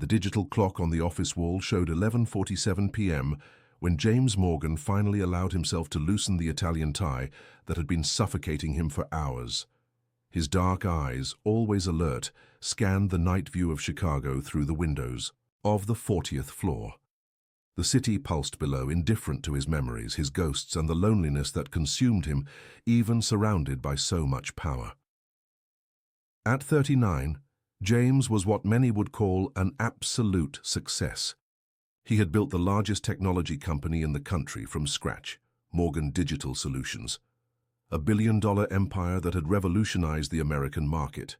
The digital clock on the office wall showed 11:47 p.m. when James Morgan finally allowed himself to loosen the Italian tie that had been suffocating him for hours. His dark eyes, always alert, scanned the night view of Chicago through the windows of the 40th floor. The city pulsed below, indifferent to his memories, his ghosts, and the loneliness that consumed him, even surrounded by so much power. At 39, James was what many would call an absolute success. He had built the largest technology company in the country from scratch, Morgan Digital Solutions, a billion-dollar empire that had revolutionized the American market.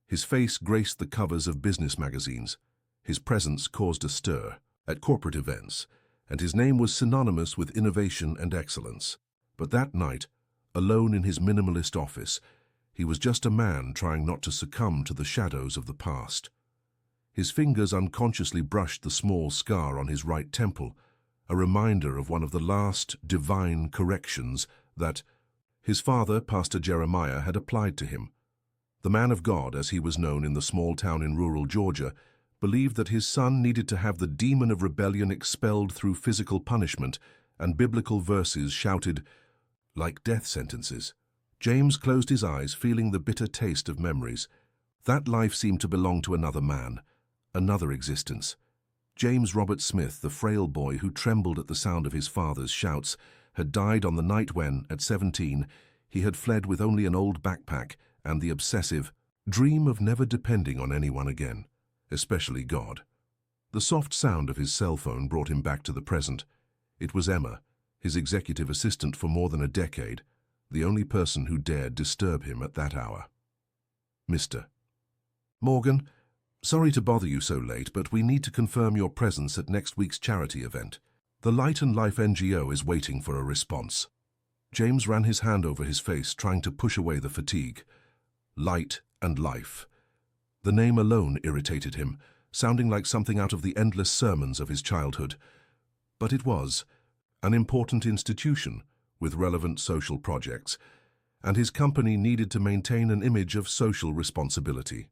His face graced the covers of business magazines. His presence caused a stir at corporate events, and his name was synonymous with innovation and excellence. But that night, alone in his minimalist office, he was just a man trying not to succumb to the shadows of the past. His fingers unconsciously brushed the small scar on his right temple, a reminder of one of the last divine corrections that his father, Pastor Jeremiah, had applied to him. The man of God, as he was known in the small town in rural Georgia, believed that his son needed to have the demon of rebellion expelled through physical punishment, and biblical verses shouted like death sentences. James closed his eyes, feeling the bitter taste of memories. That life seemed to belong to another man, another existence. James Robert Smith, the frail boy who trembled at the sound of his father's shouts, had died on the night when, at 17, he had fled with only an old backpack and the obsessive dream of never depending on anyone again, especially God. The soft sound of his cell phone brought him back to the present. It was Emma, his executive assistant for more than a decade, the only person who dared disturb him at that hour. Mr. Morgan, sorry to bother you so late, but we need to confirm your presence at next week's charity event. The Light and Life NGO is waiting for a response. James ran his hand over his face, trying to push away the fatigue. Light and Life. The name alone irritated him, sounding like something out of the endless sermons of his childhood. But it was an important institution with relevant social projects, and his company needed to maintain an image of social responsibility.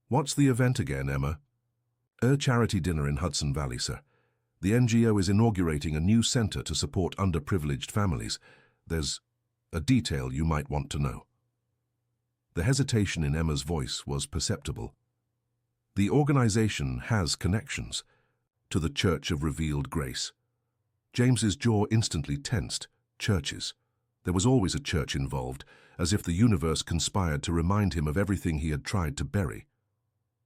What's the event again, Emma? A charity dinner in Hudson Valley, sir. The NGO is inaugurating a new center to support underprivileged families. There's a detail you might want to know. The hesitation in Emma's voice was perceptible. The organization has connections to the Church of Revealed Grace. James's jaw instantly tensed. Churches. There was always a church involved, as if the universe conspired to remind him of everything he had tried to bury.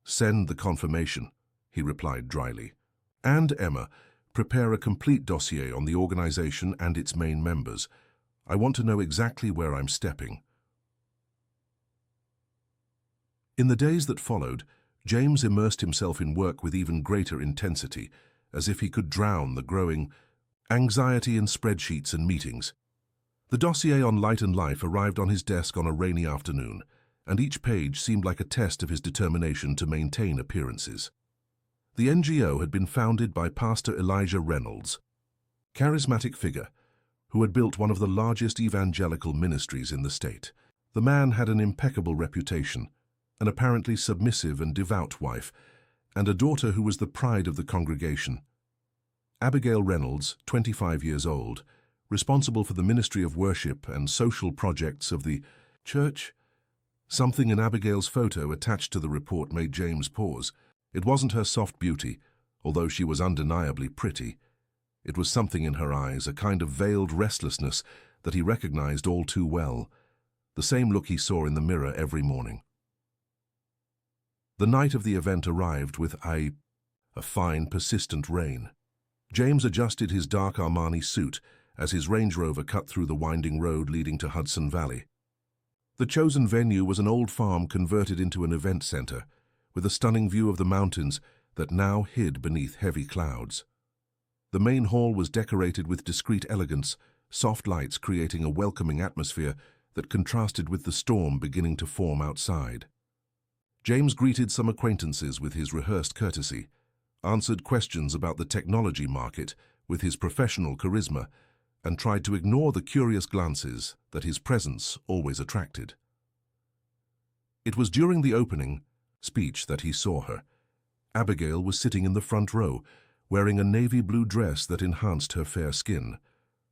Send the confirmation, he replied dryly. And, Emma, prepare a complete dossier on the organization and its main members. I want to know exactly where I'm stepping. In the days that followed, James immersed himself in work with even greater intensity, as if he could drown the growing anxiety in spreadsheets and meetings. The dossier on Light and Life arrived on his desk on a rainy afternoon, and each page seemed like a test of his determination to maintain appearances. The NGO had been founded by Pastor Elijah Reynolds, charismatic figure who had built one of the largest evangelical ministries in the state. The man had an impeccable reputation, an apparently submissive and devout wife, and a daughter who was the pride of the congregation. Abigail Reynolds, 25 years old, responsible for the ministry of worship and social projects of the church. Something in Abigail's photo attached to the report made James pause. It wasn't her soft beauty, although she was undeniably pretty. It was something in her eyes, a kind of veiled restlessness that he recognized all too well, the same look he saw in the mirror every morning. The night of the event arrived with a fine, persistent rain. James adjusted his dark Armani suit as his Range Rover cut through the winding road leading to Hudson Valley. The chosen venue was an old farm converted into an event center, with a stunning view of the mountains that now hid beneath heavy clouds. The main hall was decorated with discreet elegance, soft lights creating a welcoming atmosphere that contrasted with the storm beginning to form outside. James greeted some acquaintances with his rehearsed courtesy, answered questions about the technology market with his professional charisma, and tried to ignore the curious glances that his presence always attracted. It was during the opening speech that he saw her, Abigail was sitting in the front row, wearing a navy blue dress that enhanced her fair skin.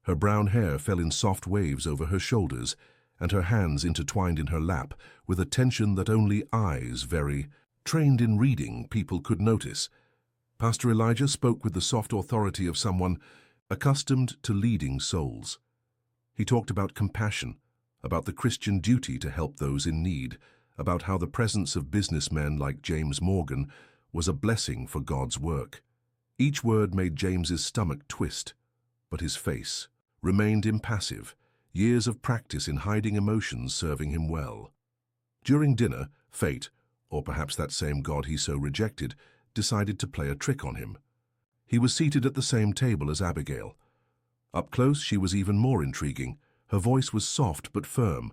Her brown hair fell in soft waves over her shoulders, and her hands intertwined in her lap with a tension that only eyes very trained in reading people could notice. Pastor Elijah spoke with the soft authority of someone accustomed to leading souls. He talked about compassion, about the Christian duty to help those in need, about how the presence of businessmen like James Morgan was a blessing for God's work. Each word made James's stomach twist, but his face remained impassive, years of practice in hiding emotions serving him well. During dinner, fate, or perhaps that same God he so rejected, decided to play a trick on him. He was seated at the same table as Abigail. Up close, she was even more intriguing. Her voice was soft but firm,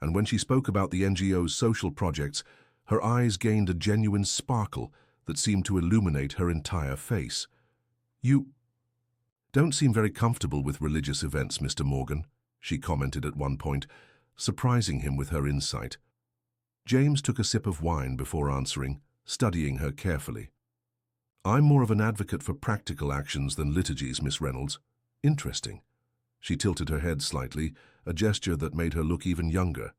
and when she spoke about the NGO's social projects, her eyes gained a genuine sparkle that seemed to illuminate her entire face. "You don't seem very comfortable with religious events, Mr. Morgan," she commented at one point, surprising him with her insight. James took a sip of wine before answering, studying her carefully. "I'm more of an advocate for practical actions than liturgies, Miss Reynolds." "Interesting." She tilted her head slightly, a gesture that made her look even younger.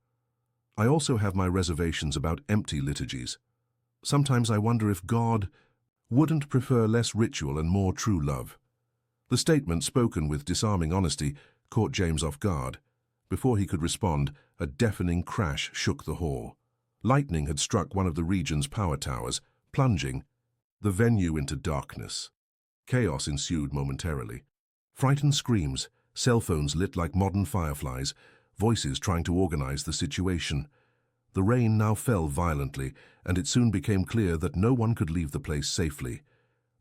"I also have my reservations about empty liturgies. Sometimes I wonder if God wouldn't prefer less ritual and more true love." The statement, spoken with disarming honesty, caught James off guard. Before he could respond, a deafening crash shook the hall. Lightning had struck one of the region's power towers, plunging the venue into darkness. Chaos ensued momentarily. Frightened screams, cell phones lit like modern fireflies, voices trying to organize the situation. The rain now fell violently, and it soon became clear that no one could leave the place safely.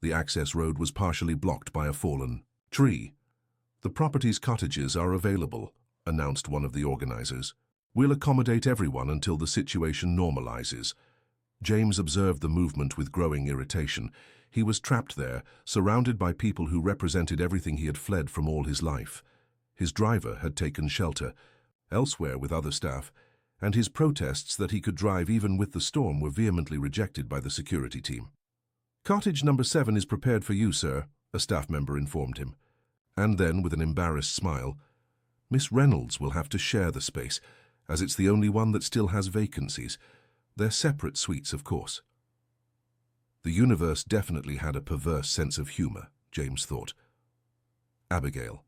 The access road was partially blocked by a fallen tree. "The property's cottages are available," announced one of the organizers. "We'll accommodate everyone until the situation normalizes." James observed the movement with growing irritation. He was trapped there, surrounded by people who represented everything he had fled from all his life. His driver had taken shelter elsewhere with other staff, and his protests that he could drive even with the storm were vehemently rejected by the security team. "Cottage number 7 is prepared for you, sir," a staff member informed him. And then, with an embarrassed smile, "Miss Reynolds will have to share the space, as it's the only one that still has vacancies. They're separate suites, of course." The universe definitely had a perverse sense of humor, James thought. Abigail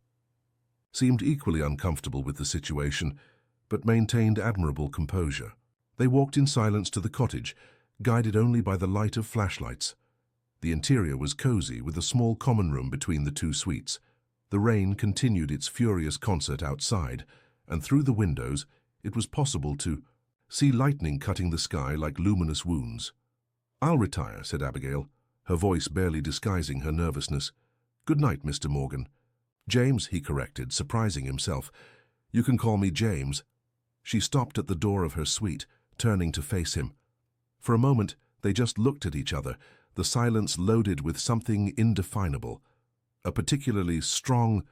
seemed equally uncomfortable with the situation, but maintained admirable composure. They walked in silence to the cottage, guided only by the light of flashlights. The interior was cozy, with a small common room between the two suites. The rain continued its furious concert outside, and through the windows it was possible to see lightning cutting the sky like luminous wounds. "I'll retire," said Abigail, her voice barely disguising her nervousness. "Good night, Mr. Morgan." "James," he corrected, surprising himself. "You can call me James." She stopped at the door of her suite, turning to face him. For a moment, they just looked at each other, the silence loaded with something indefinable. A particularly strong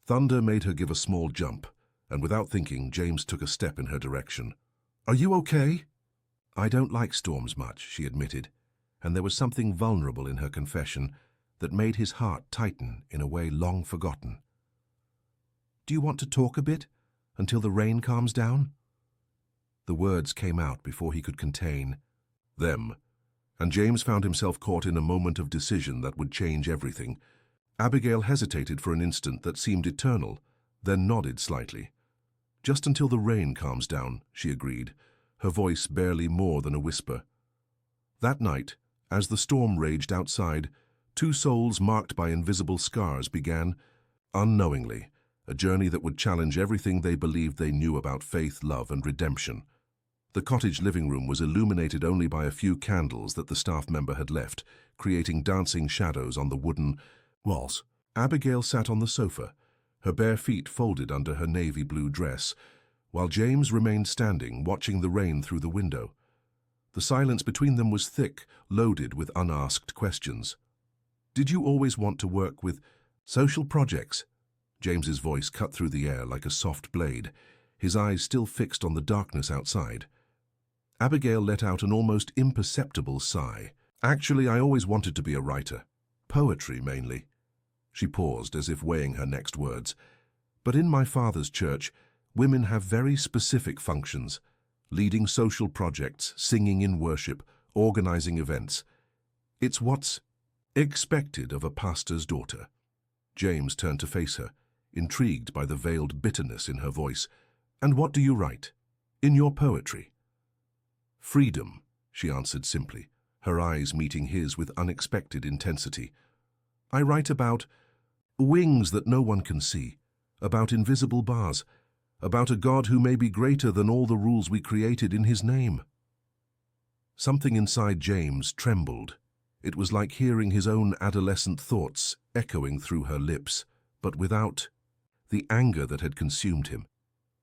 thunder made her give a small jump, and without thinking, James took a step in her direction. "Are you okay?" "I don't like storms much," she admitted, and there was something vulnerable in her confession that made his heart tighten in a way long forgotten. "Do you want to talk a bit, until the rain calms down?" The words came out before he could contain them, and James found himself caught in a moment of decision that would change everything. Abigail hesitated for an instant that seemed eternal, then nodded slightly. "Just until the rain calms down," she agreed, her voice barely more than a whisper. That night, as the storm raged outside, two souls marked by invisible scars began, unknowingly, a journey that would challenge everything they believed they knew about faith, love, and redemption. The cottage living room was illuminated only by a few candles that the staff member had left, creating dancing shadows on the wooden walls. Abigail sat on the sofa, her bare feet folded under her navy blue dress, while James remained standing, watching the rain through the window. The silence between them was thick, loaded with unasked questions. "Did you always want to work with social projects?" James's voice cut through the air like a soft blade, his eyes still fixed on the darkness outside. Abigail let out an almost imperceptible sigh. Actually, I always wanted to be a writer. Poetry, mainly. She paused, as if weighing her next words. But in my father's church, women have very specific functions. Leading social projects, singing in worship, organizing events. It's what's expected of a pastor's daughter. James turned to face her, intrigued by the veiled bitterness in her voice. And what do you write? In your poetry? Freedom, she answered simply, her eyes meeting his with unexpected intensity. I write about wings that no one can see, about invisible bars, about a God who may be greater than all the rules we created in his name. Something inside James trembled. It was like hearing his own adolescent thoughts echoing through her lips, but without the anger that had consumed him.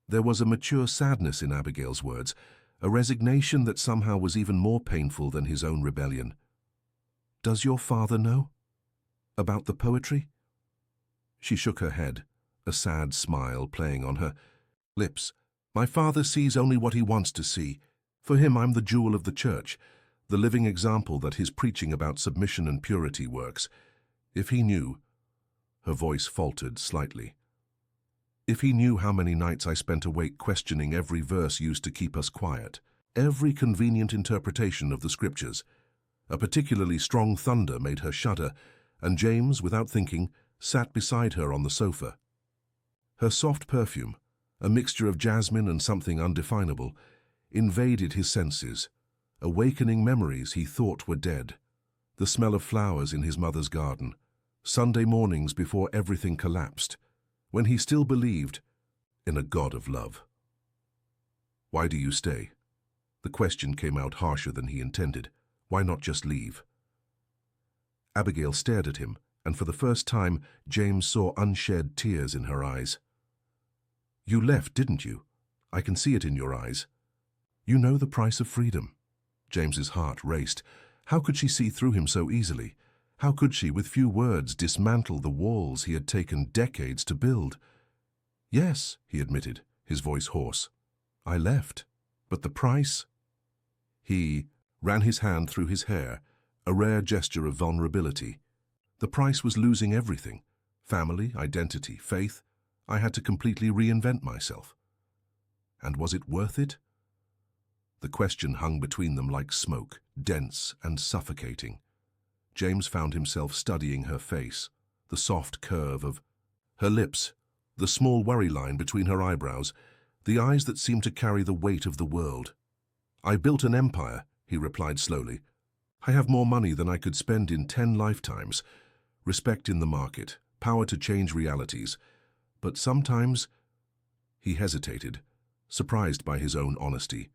There was a mature sadness in Abigail's words, a resignation that somehow was even more painful than his own rebellion. Does your father know? About the poetry? She shook her head, a sad smile playing on her lips. My father sees only what he wants to see. For him, I'm the jewel of the church, the living example that his preaching about submission and purity works. If he knew, her voice faltered slightly. If he knew how many nights I spent awake questioning every verse used to keep us quiet, every convenient interpretation of the scriptures. A particularly strong thunder made her shudder, and James, without thinking, sat beside her on the sofa. Her soft perfume, a mixture of jasmine and something undefinable, invaded his senses, awakening memories he thought were dead. The smell of flowers in his mother's garden, Sunday mornings before everything collapsed, when he still believed in a God of love. Why do you stay? The question came out harsher than he intended. Why not just leave? Abigail stared at him, and for the first time James saw unshed tears in her eyes. You left, didn't you? I can see it in your eyes. You know the price of freedom. James's heart raced. How could she see through him so easily? How could she, with few words, dismantle the walls he had taken decades to build? Yes, he admitted, his voice hoarse. I left. But the price? He ran his hand through his hair, a rare gesture of vulnerability. The price was losing everything. Family, identity, faith. I had to completely reinvent myself. And was it worth it? The question hung between them like smoke, dense and suffocating. James found himself studying her face, the soft curve of her lips, the small worry line between her eyebrows, the eyes that seemed to carry the weight of the world. I built an empire, he replied slowly. I have more money than I could spend in 10 lifetimes, respect in the market, power to change realities. But sometimes, he hesitated, surprised by his own honesty.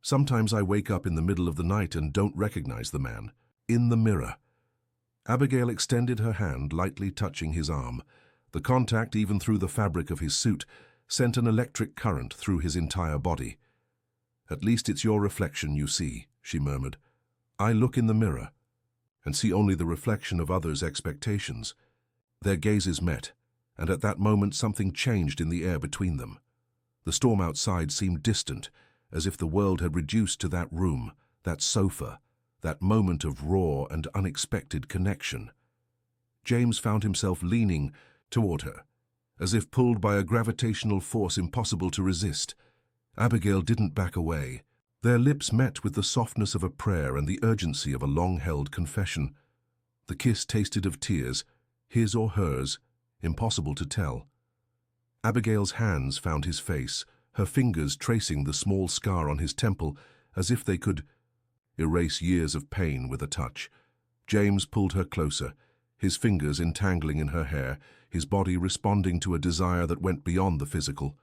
Sometimes I wake up in the middle of the night and don't recognize the man. In the mirror. Abigail extended her hand, lightly touching his arm. The contact, even through the fabric of his suit, sent an electric current through his entire body. At least it's your reflection you see, she murmured. I look in the mirror and see only the reflection of others' expectations. Their gazes met, and at that moment something changed in the air between them. The storm outside seemed distant, as if the world had reduced to that room, that sofa, that moment of raw and unexpected connection. James found himself leaning toward her, as if pulled by a gravitational force impossible to resist. Abigail didn't back away. Their lips met with the softness of a prayer and the urgency of a long-held confession. The kiss tasted of tears, his or hers, impossible to tell. Abigail's hands found his face, her fingers tracing the small scar on his temple, as if they could erase years of pain with a touch. James pulled her closer, his fingers entangling in her hair, his body responding to a desire that went beyond the physical.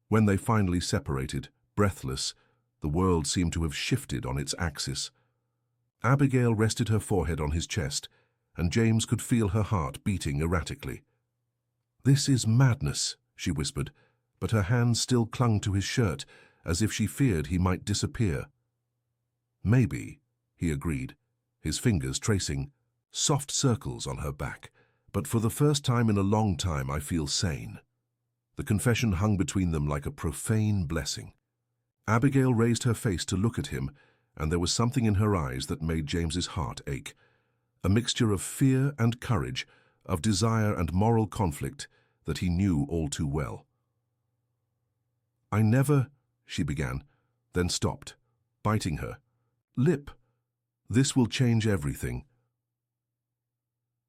When they finally separated, breathless, the world seemed to have shifted on its axis. Abigail rested her forehead on his chest, and James could feel her heart beating erratically. This is madness, she whispered, but her hands still clung to his shirt, as if she feared he might disappear. Maybe, he agreed, his fingers tracing soft circles on her back, but for the first time in a long time I feel sane. The confession hung between them like a profane blessing. Abigail raised her face to look at him, and there was something in her eyes that made James's heart ache. A mixture of fear and courage, of desire and moral conflict that he knew all too well. "I never," she began, then stopped, biting her lip. "This will change everything."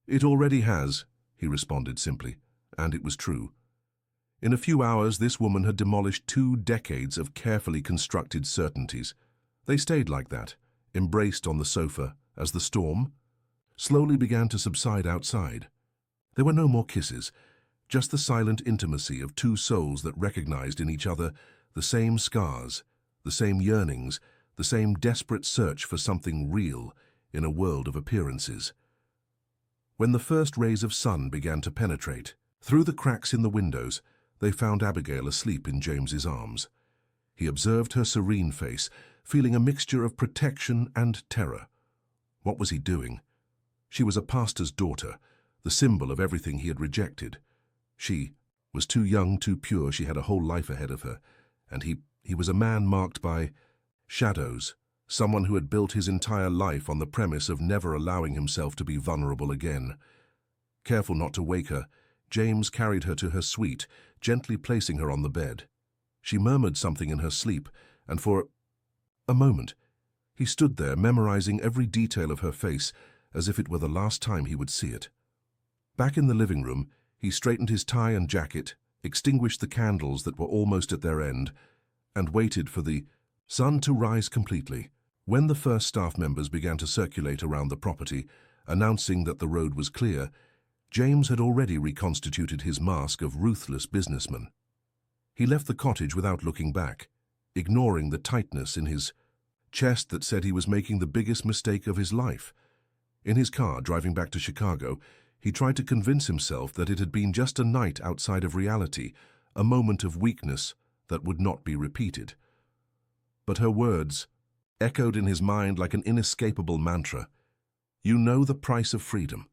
"It already has," he responded simply, and it was true. In a few hours, this woman had demolished 2 decades of carefully constructed certainties. They stayed like that, embraced on the sofa, as the storm slowly began to subside outside. There were no more kisses, just the silent intimacy of 2 souls that recognized in each other the same scars, the same yearnings, the same desperate search for something real in a world of appearances. When the first rays of sun began to penetrate, through the cracks in the windows, they found Abigail asleep in James's arms. He observed her serene face, feeling a mixture of protection and terror. What was he doing? She was a pastor's daughter, the symbol of everything he had rejected. She was too young, too pure. She had a whole life ahead of her, and he was a man marked by shadows, someone who had built his entire life on the premise of never allowing himself to be vulnerable again. Careful not to wake her, James carried her to her suite, gently placing her on the bed. She murmured something in her sleep, and for a moment he stood there, memorizing every detail of her face as if it were the last time he would see it. Back in the living room, he straightened his tie and jacket, extinguished the candles that were almost at their end, and waited for the sun to rise completely. When the first staff members began to circulate around the property, announcing that the road was clear, James had already reconstituted his mask of ruthless businessman. He left the cottage without looking back, ignoring the tightness in his chest that said he was making the biggest mistake of his life. In his car, driving back to Chicago, he tried to convince himself that it had been just a night outside of reality, a moment of weakness that would not be repeated. But her words echoed in his mind like an inescapable mantra. "You know the price of freedom."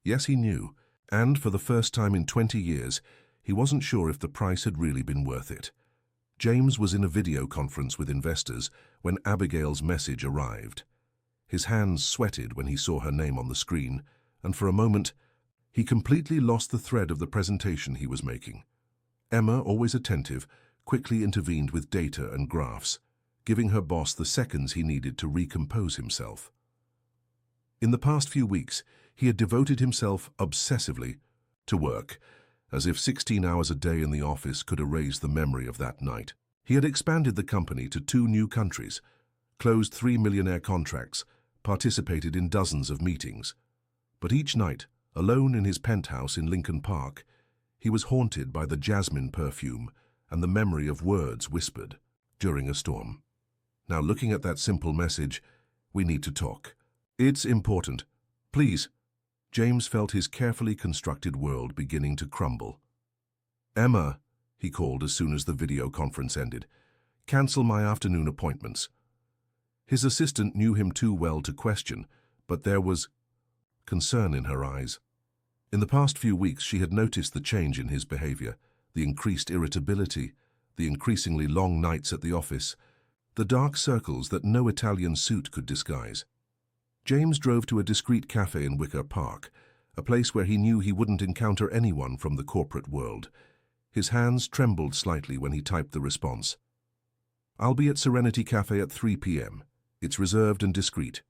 Yes, he knew, and for the first time in 20 years, he wasn't sure if the price had really been worth it. James was in a video conference with investors when Abigail's message arrived. His hands sweated when he saw her name on the screen, and for a moment, he completely lost the thread of the presentation he was making. Emma, always attentive, quickly intervened with data and graphs, giving her boss the seconds he needed to recompose himself. In the past few weeks, he had devoted himself obsessively to work, as if 16 hours a day in the office could erase the memory of that night. He had expanded the company to 2 new countries, closed 3 Millionaire contracts, participated in dozens of meetings. But each night, alone in his penthouse in Lincoln Park, he was haunted by the jasmine perfume and the memory of words whispered during a storm. Now, looking at that simple message, "We need to talk. It's important. Please." James felt his carefully constructed world beginning to crumble. "Emma," he called as soon as the video conference ended, "cancel my afternoon appointments." His assistant knew him too well to question, but there was concern in her eyes. In the past few weeks, she had noticed the change in his behavior, the increased irritability, the increasingly long nights at the office, the dark circles that no Italian suit could disguise. James drove to a discreet cafe in Wicker Park, a place where he knew he wouldn't encounter anyone from the corporate world. His hands trembled slightly when he typed the response. "I'll be at Serenity Cafe at 3 p.m. It's reserved and discreet."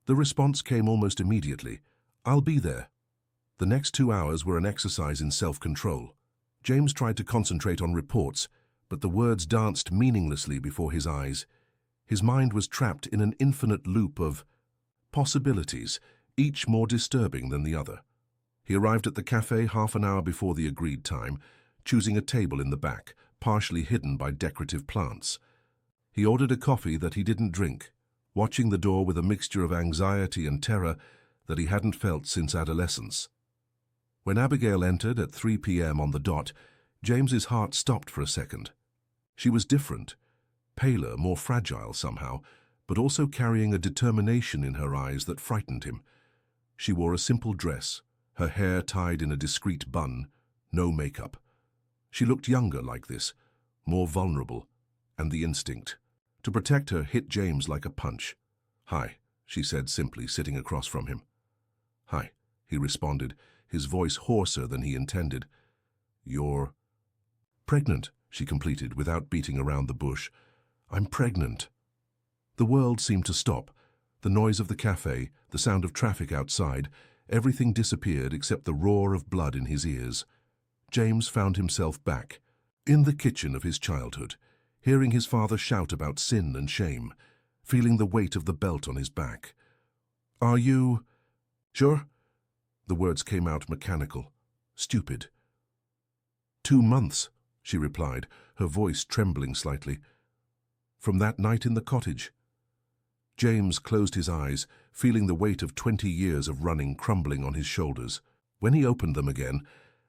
The response came almost immediately. "I'll be there." The next 2 hours were an exercise in self-control. James tried to concentrate on reports, but the words danced meaninglessly before his eyes. His mind was trapped in an infinite loop of possibilities, each more disturbing than the other. He arrived at the cafe half an hour before the agreed time, choosing a table in the back, partially hidden by decorative plants. He ordered a coffee that he didn't drink, watching the door with a mixture of anxiety and terror that he hadn't felt since adolescence. When Abigail entered at 3 p.m. on the dot, James's heart stopped for a second. She was different, paler, more fragile somehow, but also carrying a determination in her eyes that frightened him. She wore a simple dress, her hair tied in a discreet bun, no makeup. She looked younger like this, more vulnerable, and the instinct, To protect her, hit James like a punch. "Hi," she said simply, sitting across from him. "Hi," he responded, his voice hoarser than he intended. "You're pregnant," she completed without beating around the bush. "I'm pregnant." The world seemed to stop. The noise of the cafe, the sound of traffic outside, everything disappeared except the roar of blood in his ears. James found himself back, in the kitchen of his childhood, hearing his father shout about sin and shame, feeling the weight of the belt on his back. "Are you sure?" The words came out mechanical, stupid. "2 months," she replied, her voice trembling slightly. "From that night in the cottage." James closed his eyes, feeling the weight of 20 years of running crumbling on his shoulders. When he opened them again,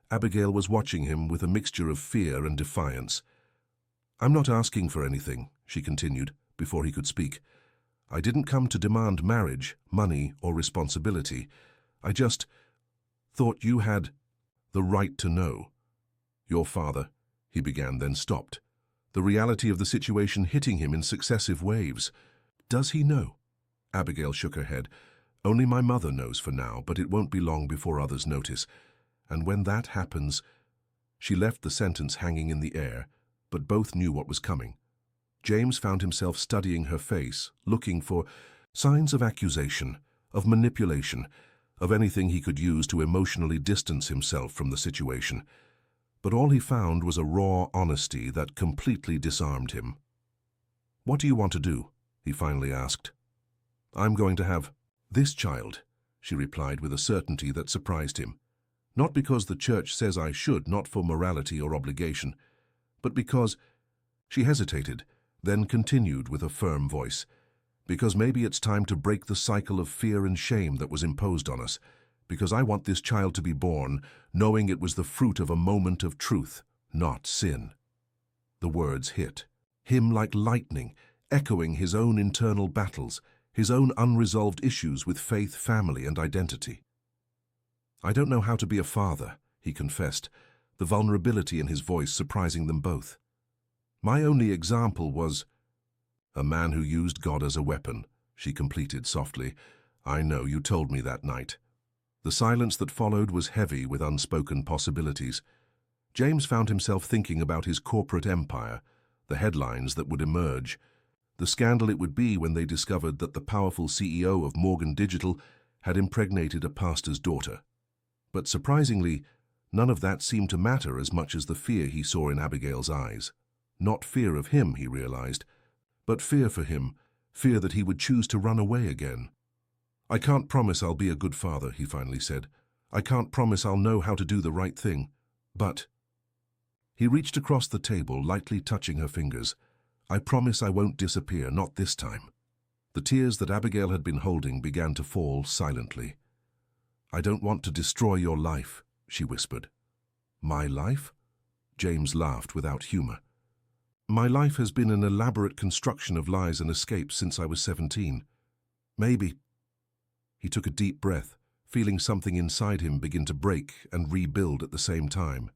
Abigail was watching him with a mixture of fear and defiance. "I'm not asking for anything," she continued, before he could speak. "I didn't come to demand marriage, money, or responsibility. I just thought you had the right to know." "Your father," he began, then stopped, the reality of the situation hitting him in successive waves. "Does he know?" Abigail shook her head. "Only my mother knows for now, but it won't be long before others notice. And when that happens—" She left the sentence hanging in the air, but both knew what was coming. James found himself studying her face, looking for signs of accusation, of manipulation, of anything he could use to emotionally distance himself from the situation. But all he found was a raw honesty that completely disarmed him. "What do you want to do?" he finally asked. "I'm going to have this child," she replied with a certainty that surprised him. "Not because the church says I should, not for morality or obligation, but because—" She hesitated, then continued with a firm voice, "because maybe it's time to break the cycle of fear and shame that was imposed on us, because I want this child to be born, knowing it was the fruit of a moment of truth, not sin." The words hit him like lightning, echoing his own internal battles, his own unresolved issues with faith, family, and identity. "I don't know how to be a father," he confessed, the vulnerability in his voice surprising them both. "My only example was—" "A man who used God as a weapon," she completed softly. "I know, you told me that night." The silence that followed was heavy with unspoken possibilities. James found himself thinking about his corporate empire, the headlines that would emerge, the scandal it would be when they discovered that the powerful CEO of Morgan Digital had impregnated a pastor's daughter. But surprisingly, none of that seemed to matter as much as the fear he saw in Abigail's eyes. Not fear of him, he realized, but fear for him, fear that he would choose to run away again. "I can't promise I'll be a good father," he finally said. "I can't promise I'll know how to do the right thing, but—" He reached across the table, lightly touching her fingers. "I promise I won't disappear, not this time." The tears that Abigail had been holding began to fall silently. "I don't want to destroy your life," she whispered. "My life?" James laughed without humor. "My life has been an elaborate construction of lies and escapes since I was 17. Maybe—" He took a deep breath, feeling something inside him begin to break and rebuild at the same time.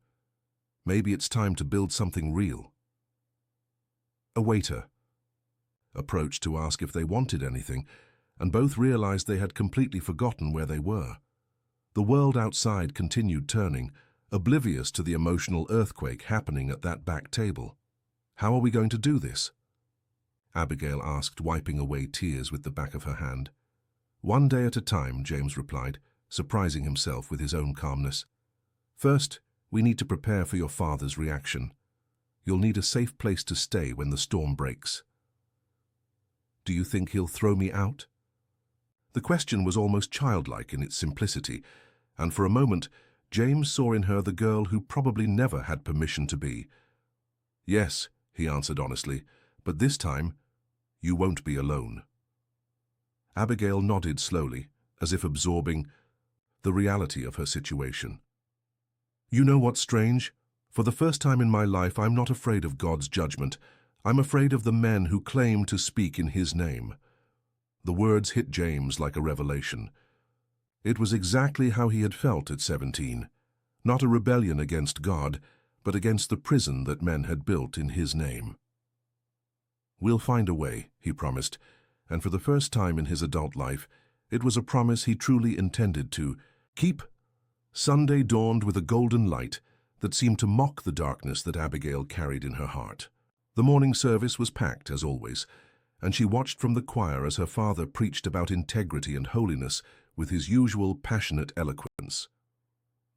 "Maybe it's time to build something real." A waiter approached to ask if they wanted anything, and both realized they had completely forgotten where they were. The world outside continued turning, oblivious to the emotional earthquake happening at that back table. "How are we going to do this?" Abigail asked, wiping away tears with the back of her hand. "One day at a time," James replied, surprising himself with his own calmness. "First, we need to prepare for your father's reaction. You'll need a safe place to stay when the storm breaks." "Do you think he'll throw me out?" The question was almost childlike in its simplicity, and for a moment, James saw in her the girl who probably never had permission to be. "Yes," he answered honestly, "but this time, you won't be alone." Abigail nodded slowly, as if absorbing the reality of her situation. "You know what's strange? For the first time in my life, I'm not afraid of God's judgment. I'm afraid of the men who claim to speak in His name." The words hit James like a revelation. It was exactly how he had felt at 17. Not a rebellion against God, but against the prison that men had built in His name. "We'll find a way," he promised, and for the first time in his adult life, it was a promise he truly intended to keep. Sunday dawned with a golden light that seemed to mock the darkness that Abigail carried in her heart. The morning service was packed, as always, and she watched from the choir as her father preached about integrity and holiness with his usual passionate eloquence.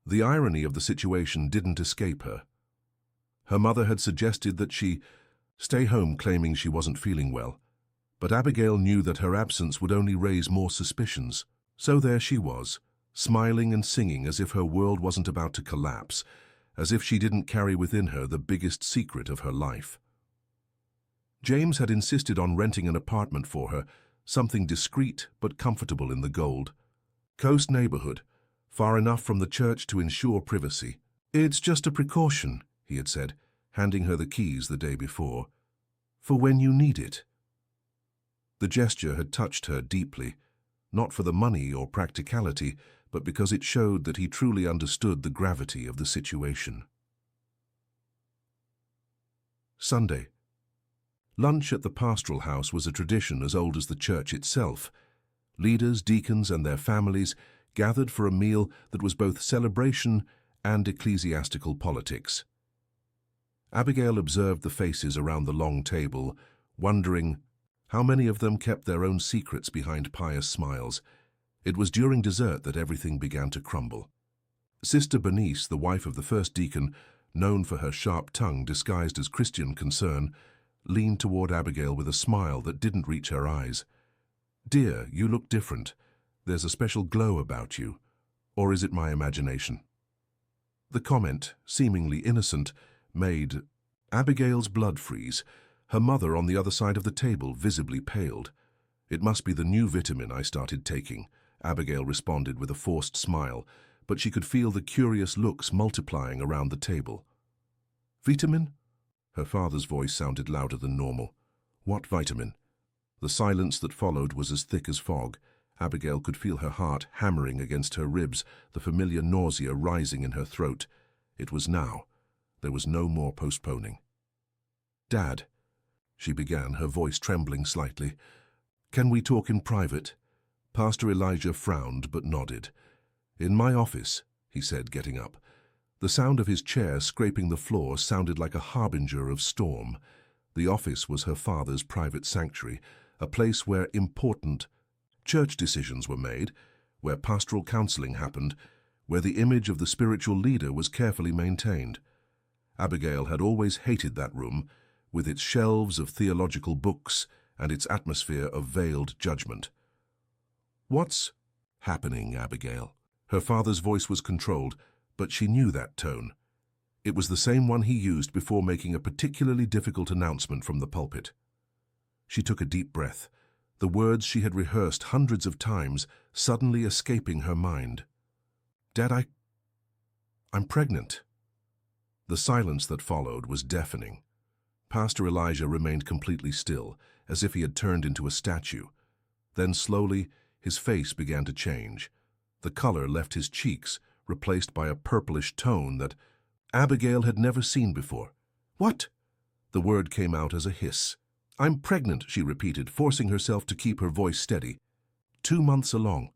The irony of the situation didn't escape her. Her mother had suggested that she stay home, claiming she wasn't feeling well, but Abigail knew that her absence would only raise more suspicions. So there she was, smiling and singing as if her world wasn't about to collapse, as if she didn't carry within her the biggest secret of her life. James had insisted on renting an apartment for her, something discreet but comfortable in the Gold Coast neighborhood, far enough from the church to ensure privacy. "It's just a precaution," he had said, handing her the keys the day before, "for when you need it." The gesture had touched her deeply, not for the money or practicality, but because it showed that he truly understood the gravity of the situation. Sunday. Lunch at the pastoral house was a tradition as old as the church itself. Leaders, deacons, and their families gathered for a meal that was both celebration and ecclesiastical politics. Abigail observed the faces around the long table, wondering how many of them kept their own secrets behind pious smiles. It was during dessert that everything began to crumble. Sister Bernice, the wife of the first deacon, known for her sharp tongue disguised as Christian concern, leaned toward Abigail with a smile that didn't reach her eyes. "Dear, you look different. There's a special glow about you. Or is it my imagination?" The comment, seemingly innocent, made Abigail's blood freeze. Her mother on the other side of the table visibly paled. "It must be the new vitamin I started taking," Abigail responded with a forced smile, but she could feel the curious looks multiplying around the table. "Vitamin?" Her father's voice sounded louder than normal. "What vitamin?" The silence that followed was as thick as fog. Abigail could feel her heart hammering against her ribs, the familiar nausea rising in her throat. It was now. There was no more postponing. "Dad," she began, her voice trembling slightly, "can we talk in private?" Pastor Elijah frowned but nodded. "In my office," he said, getting up. The sound of his chair scraping the floor sounded like a harbinger of storm. The office was her father's private sanctuary, a place where important church decisions were made, where pastoral counseling happened, where the image of the spiritual leader was carefully maintained. Abigail had always hated that room, with its shelves of theological books and its atmosphere of veiled judgment. "What's happening, Abigail?" Her father's voice was controlled, but she knew that tone. It was the same one he used before making a particularly difficult announcement from the pulpit. She took a deep breath, the words she had rehearsed hundreds of times suddenly escaping her mind. "Dad, I'm pregnant." The silence that followed was deafening. Pastor Elijah remained completely still, as if he had turned into a statue. Then slowly, his face began to change. The color left his cheeks, replaced by a purplish tone that Abigail had never seen before. "What?" The word came out as a hiss. "I'm pregnant," she repeated, forcing herself to keep her voice steady. 2 months along.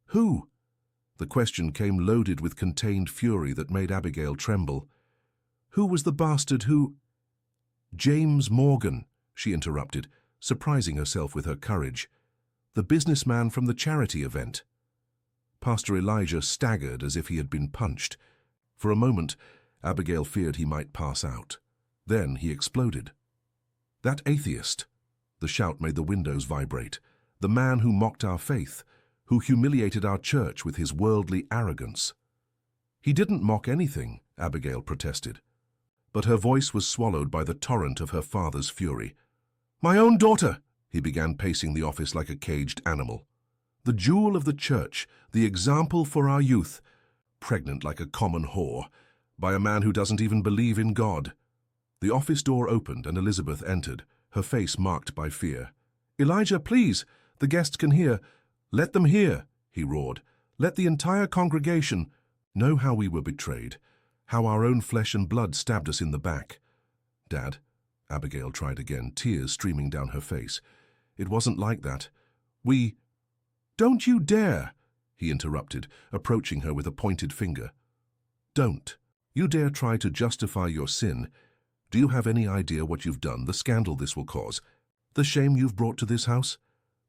"Who?" The question came loaded with contained fury that made Abigail tremble. "Who was the bastard who—" "James Morgan," she interrupted, surprising herself with her courage. "The businessman from the charity event." Pastor Elijah staggered as if he had been punched. For a moment, Abigail feared he might pass out. Then he exploded. "That atheist!" The shout made the windows vibrate. "The man who mocked our faith, who humiliated our church with his worldly arrogance." "He didn't mock anything," Abigail protested. But her voice was swallowed by the torrent of her father's fury. "My own daughter!" He began pacing the office like a caged animal. "The jewel of the church, the example for our youth, pregnant like a common whore, by a man who doesn't even believe in God." The office door opened and Elizabeth entered, her face marked by fear. "Elijah, please! The guests can hear." "Let them hear," he roared. "Let the entire congregation know how we were betrayed, how our own flesh and blood stabbed us in the back." "Dad," Abigail tried again, tears streaming down her face. It wasn't like that. Don't you dare, he interrupted, approaching her with a pointed finger. Don't. You dare try to justify your sin. Do you have any idea what you've done, the scandal this will cause? The shame you've brought to this house?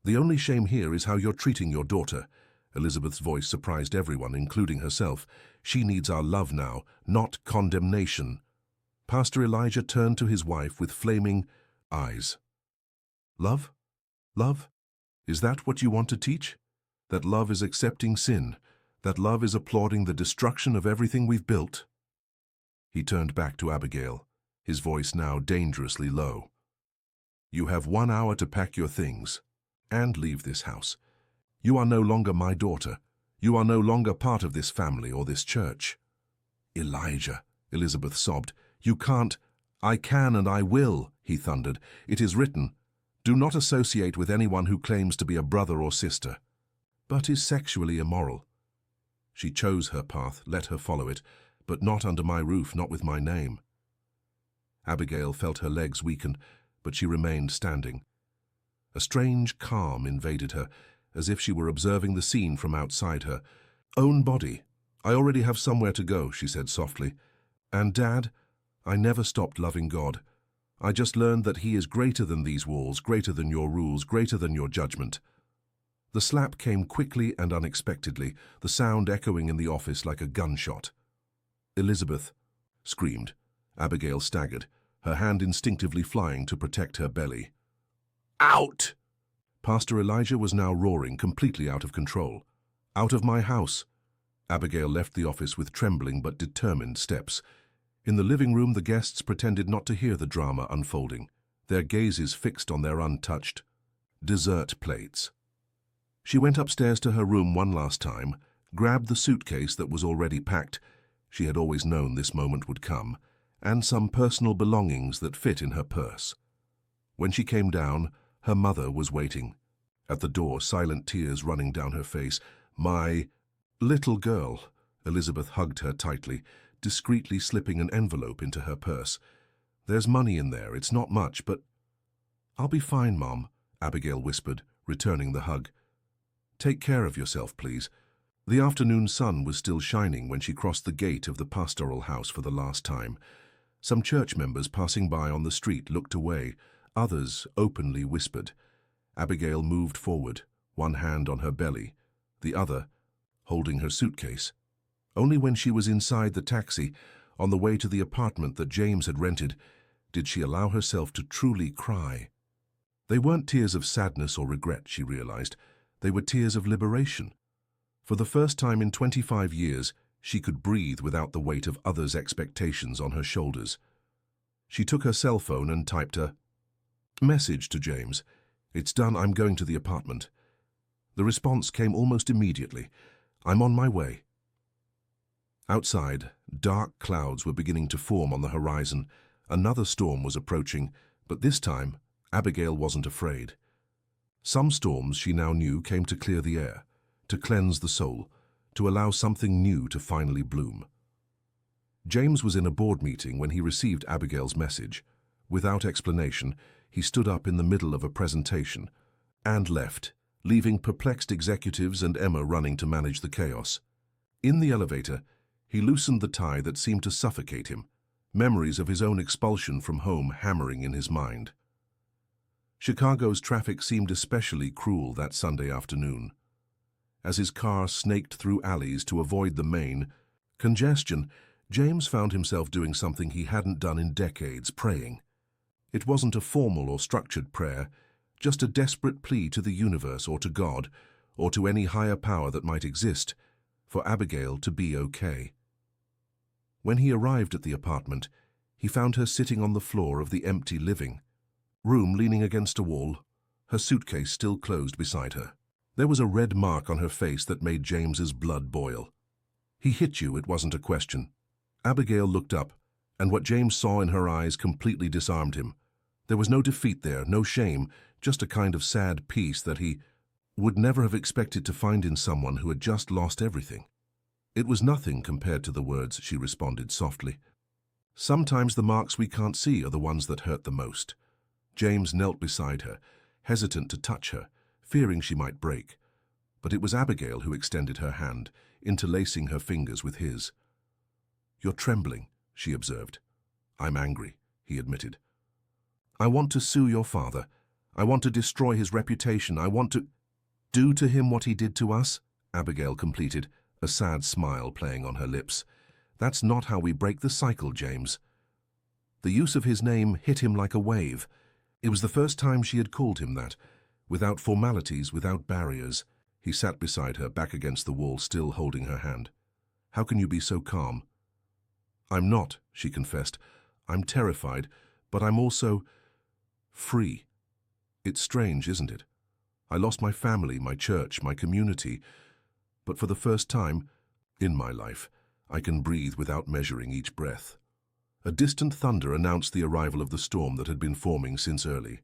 The only shame here is how you're treating your daughter. Elizabeth's voice surprised everyone, including herself. She needs our love now, not condemnation. Pastor Elijah turned to his wife with flaming eyes. Love? Love? Is that what you want to teach? That love is accepting sin? That love is applauding the destruction of everything we've built? He turned back to Abigail, his voice now dangerously low. You have 1 hour to pack your things and leave this house. You are no longer my daughter. You are no longer part of this family or this church. Elijah, Elizabeth sobbed. You can't. I can and I will, he thundered. It is written, do not associate with anyone who claims to be a brother or sister, but is sexually immoral. She chose her path, let her follow it, but not under my roof, not with my name. Abigail felt her legs weaken, but she remained standing. A strange calm invaded her, as if she were observing the scene from outside her. Own body. I already have somewhere to go, she said softly. And Dad, I never stopped loving God. I just learned that He is greater than these walls, greater than your rules, greater than your judgment. The slap came quickly and unexpectedly, the sound echoing in the office like a gunshot. Elizabeth screamed. Abigail staggered, her hand instinctively flying to protect her belly. Out! Pastor Elijah was now roaring, completely out of control. Out of my house! Abigail left the office with trembling but determined steps. In the living room, the guests pretended not to hear the drama unfolding, their gazes fixed on their untouched dessert plates. She went upstairs to her room one last time, grabbed the suitcase that was already packed, she had always known this moment would come, and some personal belongings that fit in her purse. When she came down, her mother was waiting. At the door, silent tears running down her face. My little girl. Elizabeth hugged her tightly, discreetly slipping an envelope into her purse. There's money in there, it's not much, but... I'll be fine, Mom, Abigail whispered, returning the hug. Take care of yourself, please. The afternoon sun was still shining when she crossed the gate of the pastoral house for the last time. Some church members passing by on the street looked away. Others openly whispered. Abigail moved forward, one hand on her belly, the other holding her suitcase. Only when she was inside the taxi, on the way to the apartment that James had rented, did she allow herself to truly cry. They weren't tears of sadness or regret, she realized. They were tears of liberation. For the first time in 25 years, she could breathe without the weight of others' expectations on her shoulders. She took her cell phone and typed a message to James. It's done, I'm going to the apartment. The response came almost immediately. I'm on my way. Outside, dark clouds were beginning to form on the horizon. Another storm was approaching, but this time, Abigail wasn't afraid. Some storms, she now knew, came to clear the air, to cleanse the soul, to allow something new to finally bloom. James was in a board meeting when he received Abigail's message. Without explanation, he stood up in the middle of a presentation and left, leaving perplexed executives and Emma running to manage the chaos. In the elevator, he loosened the tie that seemed to suffocate him, memories of his own expulsion from home hammering in his mind. Chicago's traffic seemed especially cruel that Sunday afternoon. As his car snaked through alleys to avoid the main congestion, James found himself doing something he hadn't done in decades, praying. It wasn't a formal or structured prayer, just a desperate plea to the universe or to God, or to any higher power that might exist, for Abigail to be okay. When he arrived at the apartment, he found her sitting on the floor of the empty living room, leaning against a wall, her suitcase still closed beside her. There was a red mark on her face that made James's blood boil. He hit you, it wasn't a question. Abigail looked up, and what James saw in her eyes completely disarmed him. There was no defeat there, no shame, just a kind of sad peace that he would never have expected to find in someone who had just lost everything. It was nothing compared to the words, she responded softly. Sometimes the marks we can't see are the ones that hurt the most. James knelt beside her, hesitant to touch her, fearing she might break. But it was Abigail who extended her hand, interlacing her fingers with his. "You're trembling," she observed. "I'm angry," he admitted. "I want to sue your father. I want to destroy his reputation. I want to—" "Do to him what he did to us?" Abigail completed, a sad smile playing on her lips. "That's not how we break the cycle, James." The use of his name hit him like a wave. It was the first time she had called him that, without formalities, without barriers. He sat beside her, back against the wall, still holding her hand. "How can you be so calm?" "I'm not," she confessed. "I'm terrified, but I'm also free. It's strange, isn't it? I lost my family, my church, my community, but for the first time in my life, I can breathe without measuring each breath." A distant thunder announced the arrival of the storm that had been forming since early.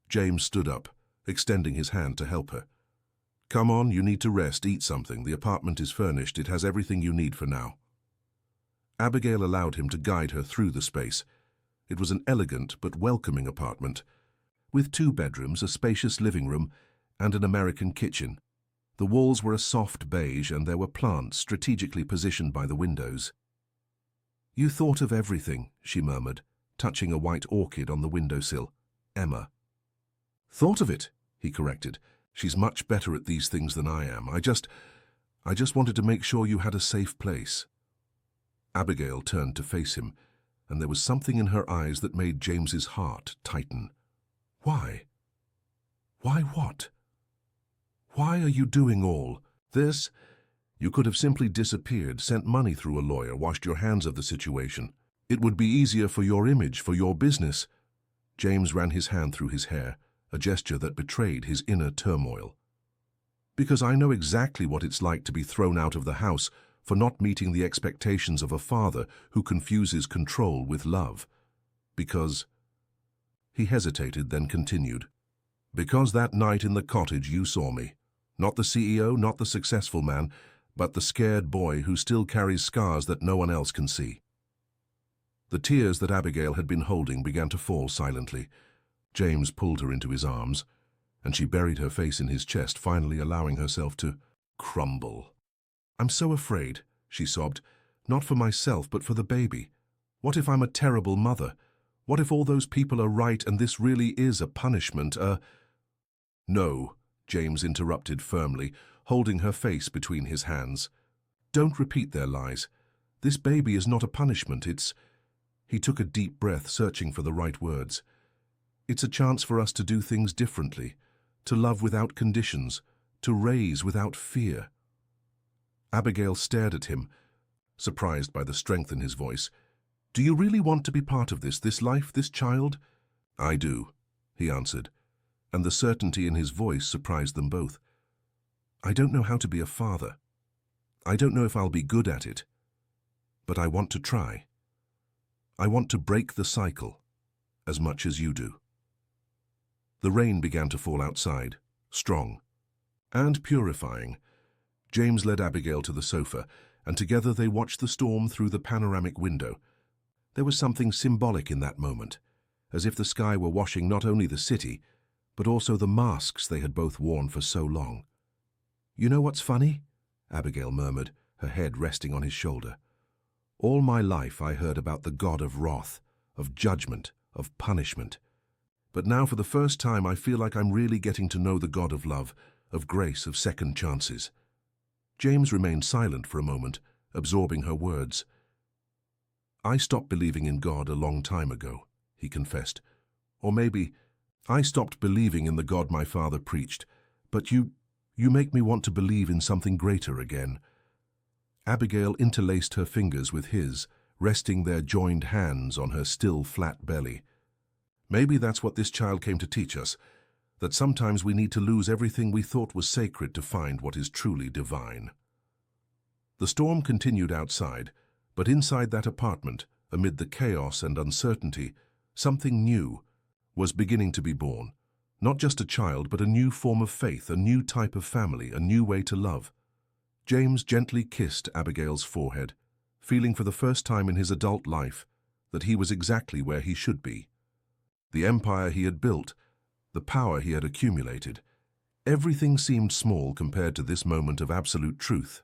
James stood up, extending his hand to help her. "Come on, you need to rest, eat something. The apartment is furnished. It has everything you need for now." Abigail allowed him to guide her through the space. It was an elegant but welcoming apartment, with 2 bedrooms, a spacious living room, and an American kitchen. The walls were a soft beige, and there were plants strategically positioned by the windows. "You thought of everything," she murmured, touching a white orchid on the windowsill. "Emma." "Thought of it," he corrected. "She's much better at these things than I am. I just wanted to make sure you had a safe place." Abigail turned to face him, and there was something in her eyes that made James's heart tighten. "Why? Why what? Why are you doing all this? You could have simply disappeared, sent money through a lawyer, washed your hands of the situation. It would be easier for your image, for your business." James ran his hand through his hair, a gesture that betrayed his inner turmoil. "Because I know exactly what it's like to be thrown out of the house for not meeting the expectations of a father who confuses control with love. Because—" He hesitated, then continued. "Because that night in the cottage you saw me. Not the CEO, not the successful man, but the scared boy who still carries scars that no one else can see." The tears that Abigail had been holding began to fall silently. James pulled her into his arms, and she buried her face in his chest, finally allowing herself to crumble. "I'm so afraid," she sobbed, "not for myself, but for the baby. What if I'm a terrible mother? What if all those people are right and this really is a punishment, "No," James interrupted firmly, holding her face between his hands. "Don't repeat their lies. This baby is not a punishment, it's—" He took a deep breath, searching for the right words. "It's a chance for us to do things differently, to love without conditions, to raise without fear." Abigail stared at him, surprised by the strength in his voice. "Do you really want to be part of this life, this child?" "I do," he answered, and the certainty in his voice surprised them both. "I don't know how to be a father. I don't know if I'll be good at it. But I want to try. I want to break the cycle, as much as you do." The rain began to fall outside, strong and purifying. James led Abigail to the sofa, and together they watched the storm through the panoramic window. There was something symbolic in that moment, as if the sky were washing not only the city, but also the masks they had both worn for so long. "You know what's funny?" Abigail murmured, her head resting on his shoulder. "All my life I heard about the God of wrath, of judgment, of punishment. But now for the first time I feel like I'm really getting to know the God of love, of grace, of second chances." James remained silent for a moment, absorbing her words. "I stopped believing in God a long time ago," he confessed. "Or maybe I stopped believing in the God my father preached. But you make me want to believe in something greater again." Abigail interlaced her fingers with his, resting their joined hands on her still flat belly. "Maybe that's what this child came to teach us, that sometimes we need to lose everything we thought was sacred to find what is truly divine." The storm continued outside, but inside that apartment, amid the chaos and uncertainty, something new was beginning to be born. Not just a child, but a new form of faith, a new type of family, a new way to love. James gently kissed Abigail's forehead, feeling for the first time in his adult life that he was exactly where he should be. The empire he had built, the power he had accumulated, everything seemed small compared to this moment of absolute truth.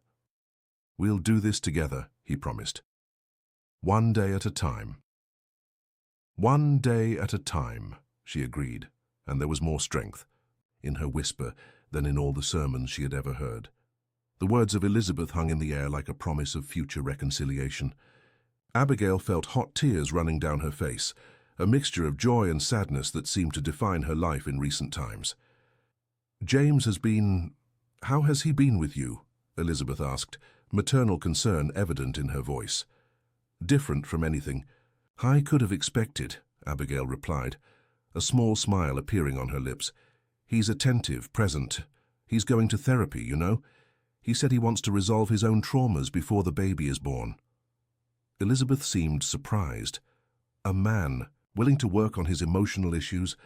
"We'll do this together," he promised. "One day at a time." "One day at a time," she agreed, and there was more strength in her whisper than in all the sermons she had ever heard. The words of Elizabeth hung in the air like a promise of future reconciliation. Abigail felt hot tears running down her face, a mixture of joy and sadness that seemed to define her life in recent times. "James has been... How has he been with you?" Elizabeth asked, maternal concern evident in her voice. "Different from anything I could have expected," Abigail replied, a small smile appearing on her lips. "He's attentive, present. He's going to therapy, you know. He said he wants to resolve his own traumas before the baby is born." Elizabeth seemed surprised. A man willing to work on his emotional issues?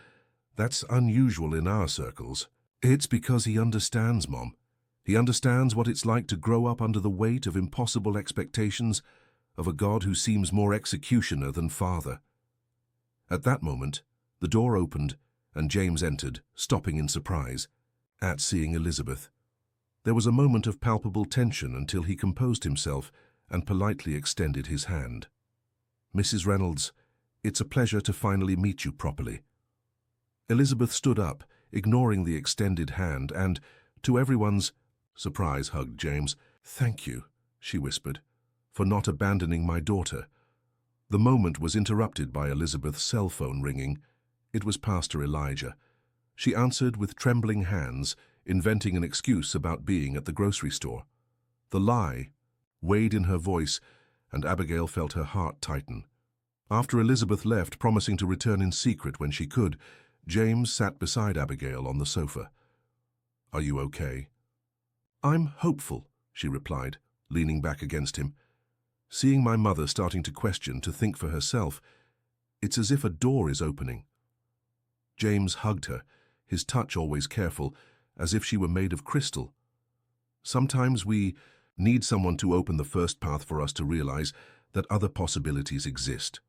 That's unusual in our circles. "It's because he understands, Mom. He understands what it's like to grow up under the weight of impossible expectations of a God who seems more executioner than father." At that moment, the door opened and James entered, stopping in surprise at seeing Elizabeth. There was a moment of palpable tension until he composed himself and politely extended his hand. "Mrs. Reynolds, it's a pleasure to finally meet you properly." Elizabeth stood up, ignoring the extended hand, and, to everyone's surprise, hugged James. "Thank you," she whispered, "for not abandoning my daughter." The moment was interrupted by Elizabeth's cell phone ringing. It was Pastor Elijah. She answered with trembling hands, inventing an excuse about being at the grocery store. The lie weighed in her voice, and Abigail felt her heart tighten. After Elizabeth left, promising to return in secret when she could, James sat beside Abigail on the sofa. "Are you okay?" "I'm hopeful," she replied, leaning back against him. "Seeing my mother starting to question, to think for herself, it's as if a door is opening." James hugged her, his touch always careful, as if she were made of crystal. Sometimes we need someone to open the first path for us to realize that other possibilities exist.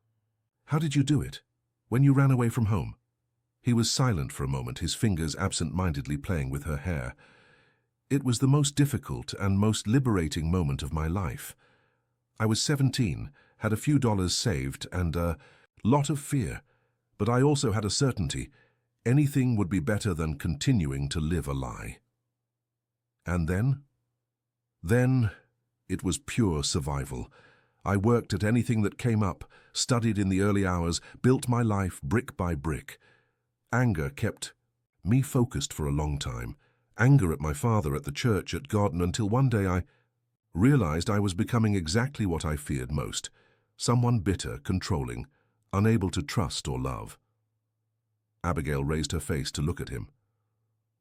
"How did you do it? When you ran away from home?" He was silent for a moment, his fingers absent-mindedly playing with her hair. "It was the most difficult and most liberating moment of my life. I was 17, had a few dollars saved, and a lot of fear, but I also had a certainty. Anything would be better than continuing to live a lie." "And then?" "Then it was pure survival. I worked at anything that came up, studied in the early hours, built my life brick by brick. Anger kept me focused for a long time. Anger at my father, at the church, at God, until one day I realized I was becoming exactly what I feared most. Someone bitter, controlling, unable to trust or love." Abigail raised her face to look at him.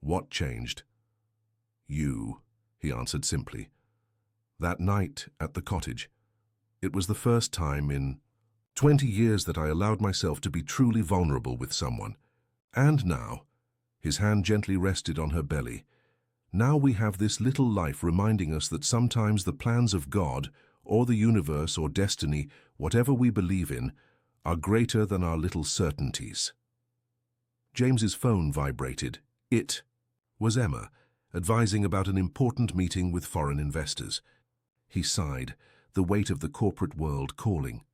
"What changed?" "You," he answered simply. "That night at the cottage. It was the first time in 20 years that I allowed myself to be truly vulnerable with someone. And now," his hand gently rested on her belly, "now we have this little life reminding us that sometimes the plans of God, or the universe, or destiny, whatever we believe in, are greater than our little certainties." James's phone vibrated. It was Emma, advising about an important meeting with foreign investors. He sighed, the weight of the corporate world calling.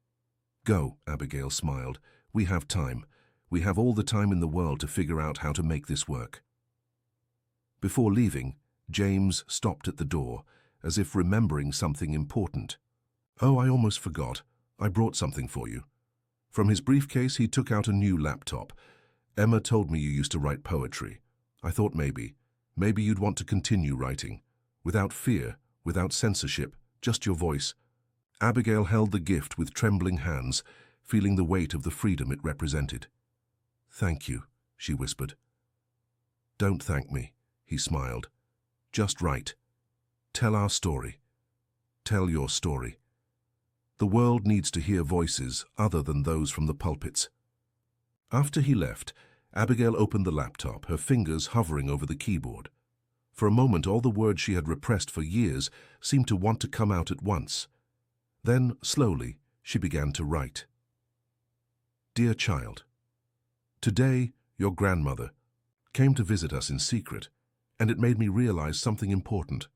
"Go," Abigail smiled. "We have time. We have all the time in the world to figure out how to make this work." Before leaving, James stopped at the door, as if remembering something important. "Oh, I almost forgot. I brought something for you." From his briefcase, he took out a new laptop. "Emma told me you used to write poetry. I thought maybe you'd want to continue writing. Without fear, without censorship, just your voice." Abigail held the gift with trembling hands, feeling the weight of the freedom it represented. "Thank you," she whispered. "Don't thank me," he smiled. "Just write. Tell our story. Tell your story. The world needs to hear voices other than those from the pulpits." After he left, Abigail opened the laptop, her fingers hovering over the keyboard. For a moment, all the words she had repressed for years seemed to want to come out at once. Then, slowly, she began to write. Dear child, today your grandmother came to visit us in secret, and it made me realize something important.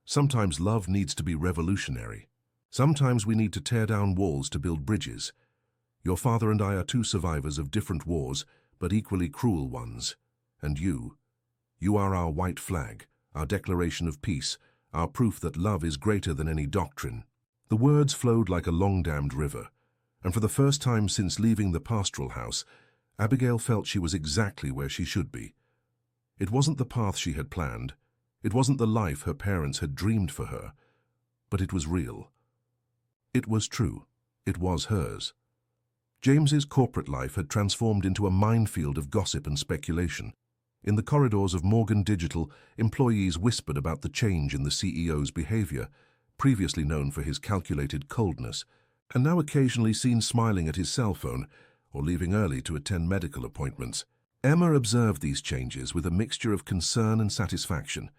Sometimes love needs to be revolutionary. Sometimes we need to tear down walls to build bridges. Your father and I are two survivors of different wars, but equally cruel ones. And you are our white flag, our declaration of peace, our proof that love is greater than any doctrine. The words flowed like a long-dammed river, and for the first time since leaving the pastoral house, Abigail felt she was exactly where she should be. It wasn't the path she had planned, it wasn't the life her parents had dreamed for her, but it was real. It was true. It was hers. James's corporate life had transformed into a minefield of gossip and speculation. In the corridors of Morgan Digital, employees whispered about the change in the CEO's behavior, previously known for his calculated coldness, and now occasionally seen smiling at his cell phone or leaving early to attend medical appointments. Emma observed these changes with a mixture of concern and satisfaction.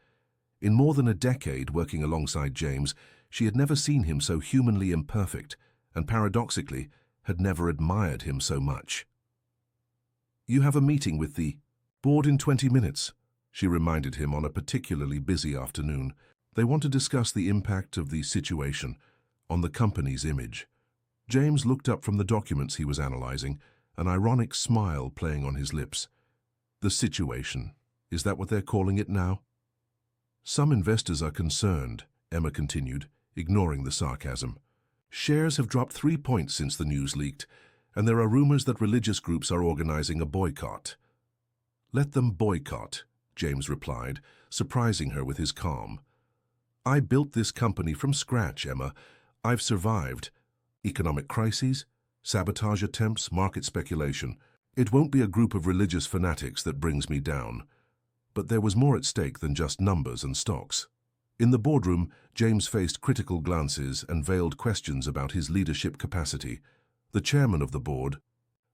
In more than a decade working alongside James, she had never seen him so humanly imperfect, and paradoxically, had never admired him so much. "You have a meeting with the board in 20 minutes, she reminded him on a particularly busy afternoon. They want to discuss the impact of the situation on the company's image. James looked up from the documents he was analyzing, an ironic smile playing on his lips. The situation, is that what they're calling it now? Some investors are concerned, Emma continued, ignoring the sarcasm. Shares have dropped 3 points since the news leaked, and there are rumors that religious groups are organizing a boycott. Let them boycott, James replied, surprising her with his calm. I built this company from scratch, Emma. I've survived economic crises, sabotage attempts, market speculation. It won't be a group of religious fanatics that brings me down. But there was more at stake than just numbers and stocks. In the boardroom, James faced critical glances and veiled questions about his leadership capacity. The chairman of the board,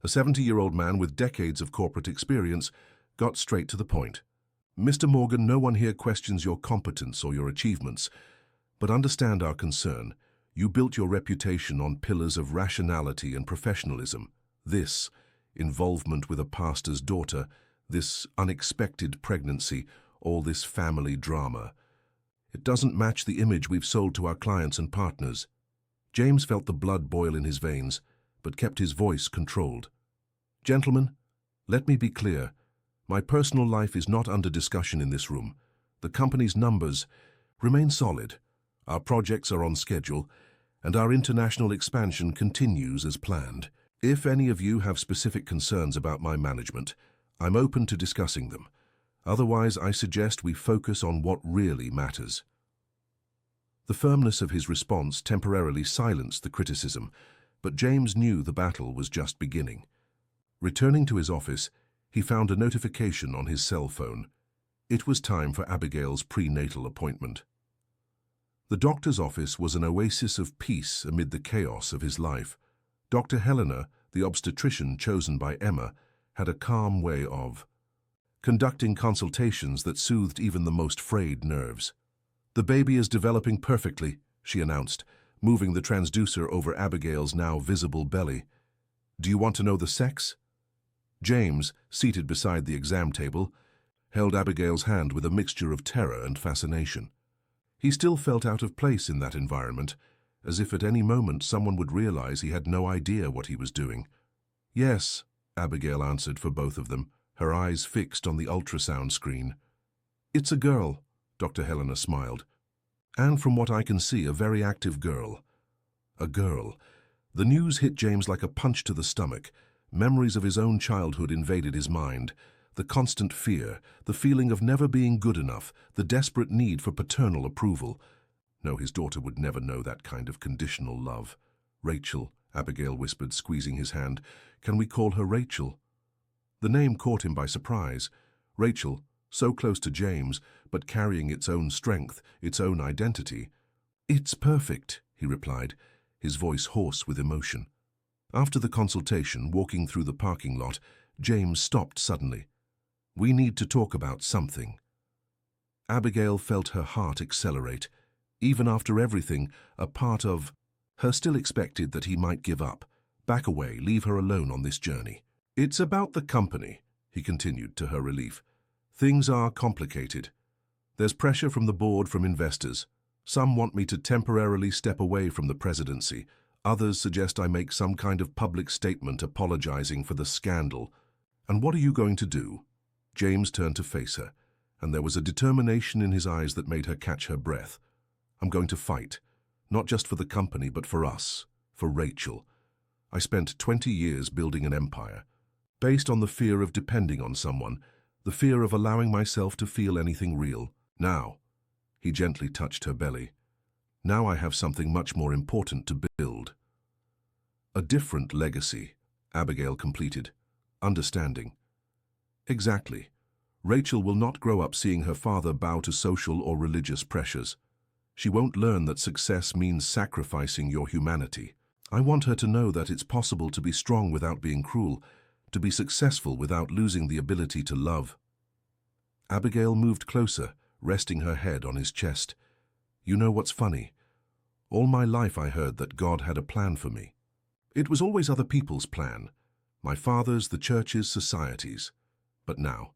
a 70-year-old man with decades of corporate experience, got straight to the point. Mr. Morgan, no one here questions your competence or your achievements, but understand our concern. You built your reputation on pillars of rationality and professionalism. This involvement with a pastor's daughter, this unexpected pregnancy, all this family drama. It doesn't match the image we've sold to our clients and partners. James felt the blood boil in his veins, but kept his voice controlled. Gentlemen, let me be clear. My personal life is not under discussion in this room. The company's numbers remain solid. Our projects are on schedule, and our international expansion continues as planned. If any of you have specific concerns about my management, I'm open to discussing them. Otherwise, I suggest we focus on what really matters. The firmness of his response temporarily silenced the criticism, but James knew the battle was just beginning. Returning to his office, he found a notification on his cell phone. It was time for Abigail's prenatal appointment. The doctor's office was an oasis of peace amid the chaos of his life. Dr. Helena, the obstetrician chosen by Emma, had a calm way of conducting consultations that soothed even the most frayed nerves. The baby is developing perfectly, she announced, moving the transducer over Abigail's now visible belly. Do you want to know the sex? James, seated beside the exam table, held Abigail's hand with a mixture of terror and fascination. He still felt out of place in that environment, as if at any moment someone would realize he had no idea what he was doing. Yes, Abigail answered for both of them, her eyes fixed on the ultrasound screen. It's a girl, Dr. Helena smiled. And from what I can see, a very active girl. A girl. The news hit James like a punch to the stomach. Memories of his own childhood invaded his mind. The constant fear, the feeling of never being good enough, the desperate need for paternal approval. No, his daughter would never know that kind of conditional love. Rachel, Abigail whispered, squeezing his hand. Can we call her Rachel? The name caught him by surprise. Rachel, so close to James, but carrying its own strength, its own identity. It's perfect, he replied, his voice hoarse with emotion. After the consultation, walking through the parking lot, James stopped suddenly. We need to talk about something. Abigail felt her heart accelerate. Even after everything, a part of her still expected that he might give up, Back away, leave her alone on this journey. It's about the company, he continued to her relief. Things are complicated. There's pressure from the board, from investors. Some want me to temporarily step away from the presidency. Others suggest I make some kind of public statement apologizing for the scandal. And what are you going to do? James turned to face her, and there was a determination in his eyes that made her catch her breath. I'm going to fight, not just for the company, but for us, for Rachel. I spent 20 years building an empire, based on the fear of depending on someone, the fear of allowing myself to feel anything real. Now, he gently touched her belly. Now I have something much more important to build. A different legacy, Abigail completed. Understanding. Exactly. Rachel will not grow up seeing her father bow to social or religious pressures. She won't learn that success means sacrificing your humanity. I want her to know that it's possible to be strong without being cruel, to be successful without losing the ability to love. Abigail moved closer, resting her head on his chest. You know what's funny? All my life I heard that God had a plan for me. It was always other people's plan. My father's, the church's, society's. But now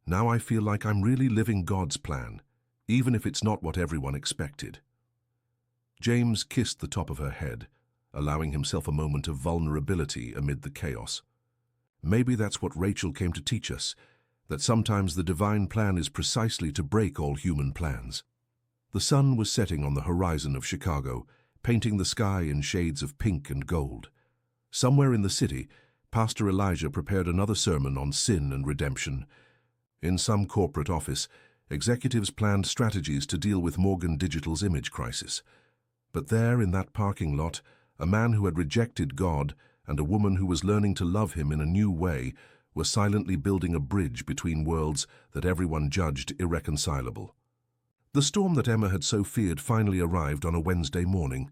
I feel like I'm really living God's plan, even if it's not what everyone expected. James kissed the top of her head, allowing himself a moment of vulnerability amid the chaos. Maybe that's what Rachel came to teach us, that sometimes the divine plan is precisely to break all human plans. The sun was setting on the horizon of Chicago, painting the sky in shades of pink and gold. Somewhere in the city, Pastor Elijah prepared another sermon on sin and redemption. In some corporate office, executives planned strategies to deal with Morgan Digital's image crisis. But there, in that parking lot, a man who had rejected God and a woman who was learning to love him in a new way were silently building a bridge between worlds that everyone judged irreconcilable. The storm that Emma had so feared finally arrived on a Wednesday morning.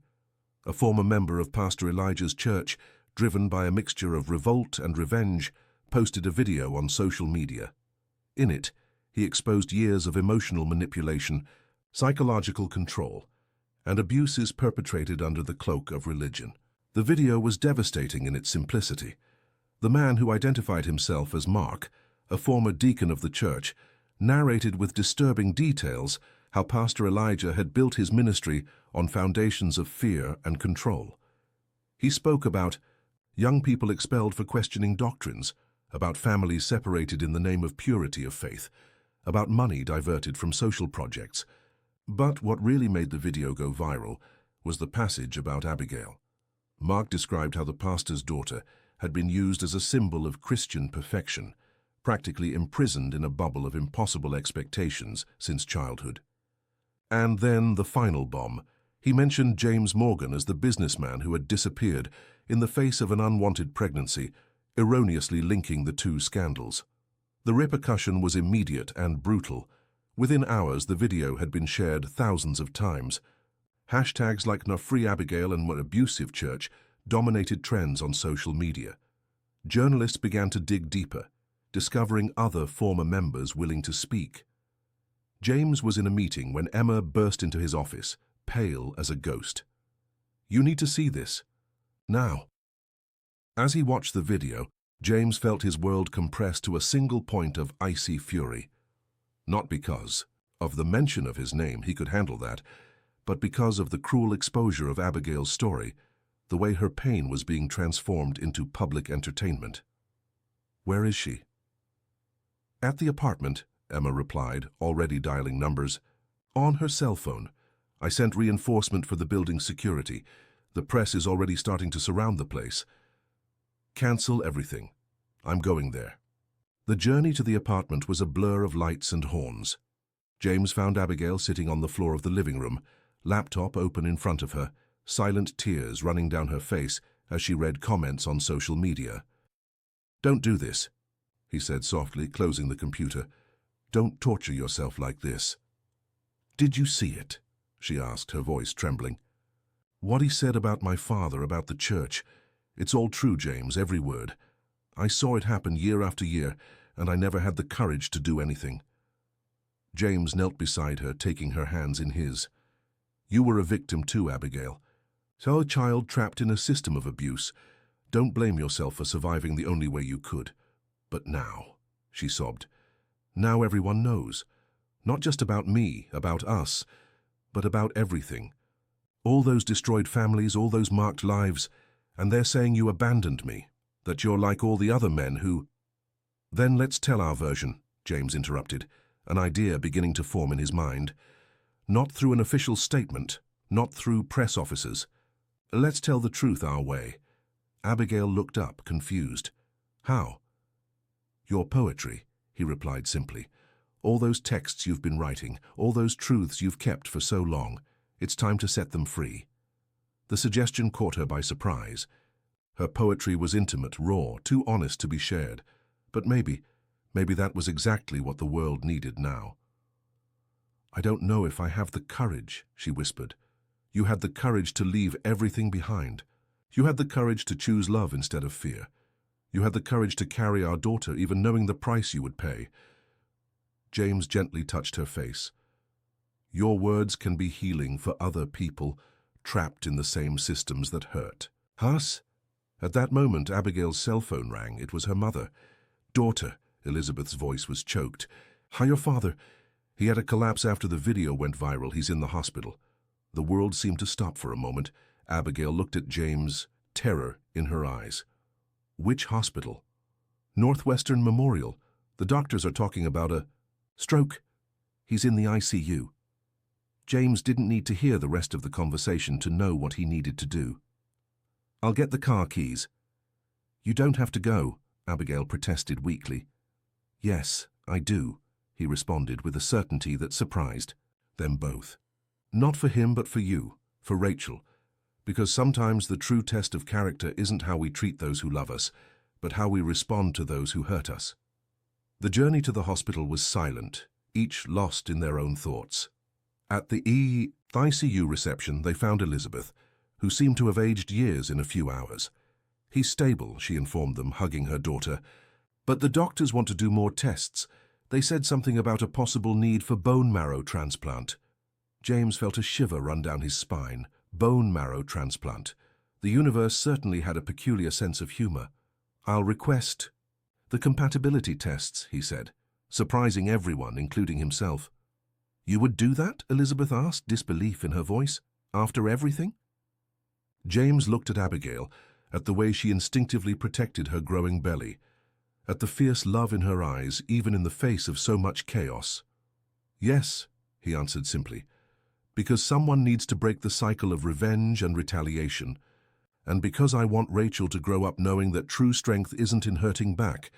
A former member of Pastor Elijah's church, driven by a mixture of revolt and revenge, posted a video on social media. In it, he exposed years of emotional manipulation, psychological control, and abuses perpetrated under the cloak of religion. The video was devastating in its simplicity. The man, who identified himself as Mark, a former deacon of the church, narrated with disturbing details how Pastor Elijah had built his ministry on foundations of fear and control. He spoke about young people expelled for questioning doctrines, about families separated in the name of purity of faith, about money diverted from social projects. But what really made the video go viral was the passage about Abigail. Mark described how the pastor's daughter had been used as a symbol of Christian perfection, practically imprisoned in a bubble of impossible expectations since childhood. And then the final bomb. He mentioned James Morgan as the businessman who had disappeared in the face of an unwanted pregnancy, erroneously linking the two scandals. The repercussion was immediate and brutal. Within hours, the video had been shared thousands of times. Hashtags like "Now Free Abigail" and "What Abusive Church" dominated trends on social media. Journalists began to dig deeper, discovering other former members willing to speak. James was in a meeting when Emma burst into his office, pale as a ghost. "You need to see this. Now." As he watched the video, James felt his world compressed to a single point of icy fury. Not because of the mention of his name, he could handle that, but because of the cruel exposure of Abigail's story, the way her pain was being transformed into public entertainment. "Where is she?" "At the apartment," Emma replied, already dialing numbers. "On her cell phone. I sent reinforcement for the building's security. The press is already starting to surround the place." "Cancel everything. I'm going there." The journey to the apartment was a blur of lights and horns. James found Abigail sitting on the floor of the living room, laptop open in front of her, silent tears running down her face as she read comments on social media. "Don't do this," he said softly, closing the computer. "Don't torture yourself like this." "Did you see it?" she asked, her voice trembling. "What he said about my father, about the church. It's all true, James, every word. I saw it happen year after year, and I never had the courage to do anything." James knelt beside her, taking her hands in his. "You were a victim too, Abigail. So a child trapped in a system of abuse. Don't blame yourself for surviving the only way you could. But now, she sobbed, now everyone knows. Not just about me, about us, but about everything. All those destroyed families, all those marked lives, and they're saying you abandoned me, that you're like all the other men who— Then let's tell our version, James interrupted, an idea beginning to form in his mind. Not through an official statement, not through press officers. Let's tell the truth our way. Abigail looked up, confused. How? Your poetry, he replied simply. All those texts you've been writing, all those truths you've kept for so long. It's time to set them free. The suggestion caught her by surprise. Her poetry was intimate, raw, too honest to be shared. But maybe that was exactly what the world needed now. I don't know if I have the courage, she whispered. You had the courage to leave everything behind. You had the courage to choose love instead of fear. You had the courage to carry our daughter, even knowing the price you would pay. James gently touched her face. Your words can be healing for other people, trapped in the same systems that hurt. Huss? At that moment, Abigail's cell phone rang. It was her mother. Daughter, Elizabeth's voice was choked. Hi, your father. He had a collapse after the video went viral. He's in the hospital. The world seemed to stop for a moment. Abigail looked at James, terror in her eyes. Which hospital? Northwestern Memorial. The doctors are talking about a stroke. He's in the ICU. James didn't need to hear the rest of the conversation to know what he needed to do. I'll get the car keys. You don't have to go, Abigail protested weakly. Yes, I do, he responded with a certainty that surprised them both. Not for him, but for you, for Rachel. Because sometimes the true test of character isn't how we treat those who love us, but how we respond to those who hurt us. The journey to the hospital was silent, each lost in their own thoughts. At the ICU reception, they found Elizabeth, who seemed to have aged years in a few hours. He's stable, she informed them, hugging her daughter. But the doctors want to do more tests. They said something about a possible need for bone marrow transplant. James felt a shiver run down his spine. Bone marrow transplant. The universe certainly had a peculiar sense of humor. I'll request the compatibility tests, he said, surprising everyone, including himself. You would do that? Elizabeth asked, disbelief in her voice. After everything? James looked at Abigail, at the way she instinctively protected her growing belly, at the fierce love in her eyes, even in the face of so much chaos. Yes, he answered simply, because someone needs to break the cycle of revenge and retaliation, and because I want Rachel to grow up knowing that true strength isn't in hurting back,